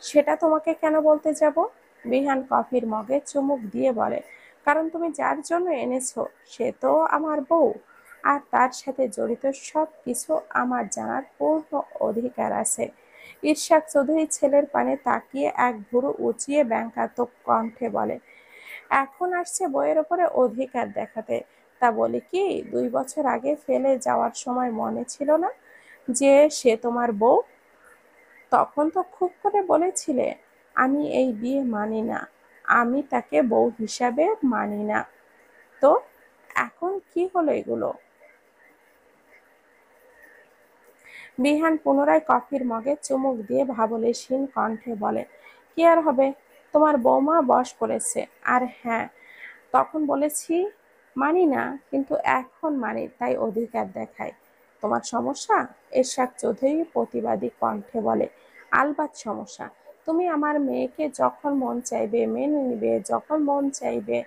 সেটা তোমাকে কেন বলতে যাব? বিহান কফির মগে চুমুক দিয়ে বলে, কারণ তুমি যার জন্য এনেছো সে তো আমার বউ, আর তার সাথে জড়িত সব কিছু আমার জানার পূর্ণ অধিকার আছে। ইশাক চৌধুরী ছেলের পানে তাকিয়ে এক ভুরু উঁচিয়ে ব্যঙ্গাত্মক কণ্ঠে বলে, এখন আসছে বইয়ের ওপরে অধিকার দেখাতে। তা বলি কি, 2 বছর আগে ফেলে যাওয়ার সময় মনে ছিল না যে সে তোমার বউ? তখন তো খুব করে বলেছিলে, আমি এই বিয়ে মানি না, আমি তাকে বউ হিসাবে মানি না। তো এখন কি হলো এগুলো? বিহান পুনরায় কফির মগে চুমুক দিয়ে ভাবলেশহীন কণ্ঠে বলে, কি আর হবে, তোমার বৌমা বশ করেছে। আর হ্যাঁ, তখন বলেছি মানি না, কিন্তু এখন মানি, তাই অধিকার দেখায়। তোমার সমস্যা? এরশাদ চৌধুরী প্রতিবাদী কণ্ঠে বলে, আলবাত সমস্যা। তুমি আমার মেয়েকে যখন মন চাইবে মেনে নিবে, যখন মন চাইবে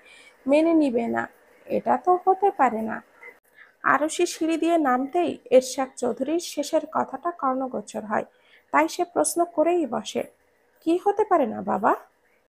মেনে নিবে না, এটা তো হতে পারে না। আরশি সিঁড়ি দিয়ে নামতেই এরশাদ চৌধুরীর শেষের কথাটা কর্ণগোচর হয়, তাই সে প্রশ্ন করেই বসে, কি হতে পারে না বাবা?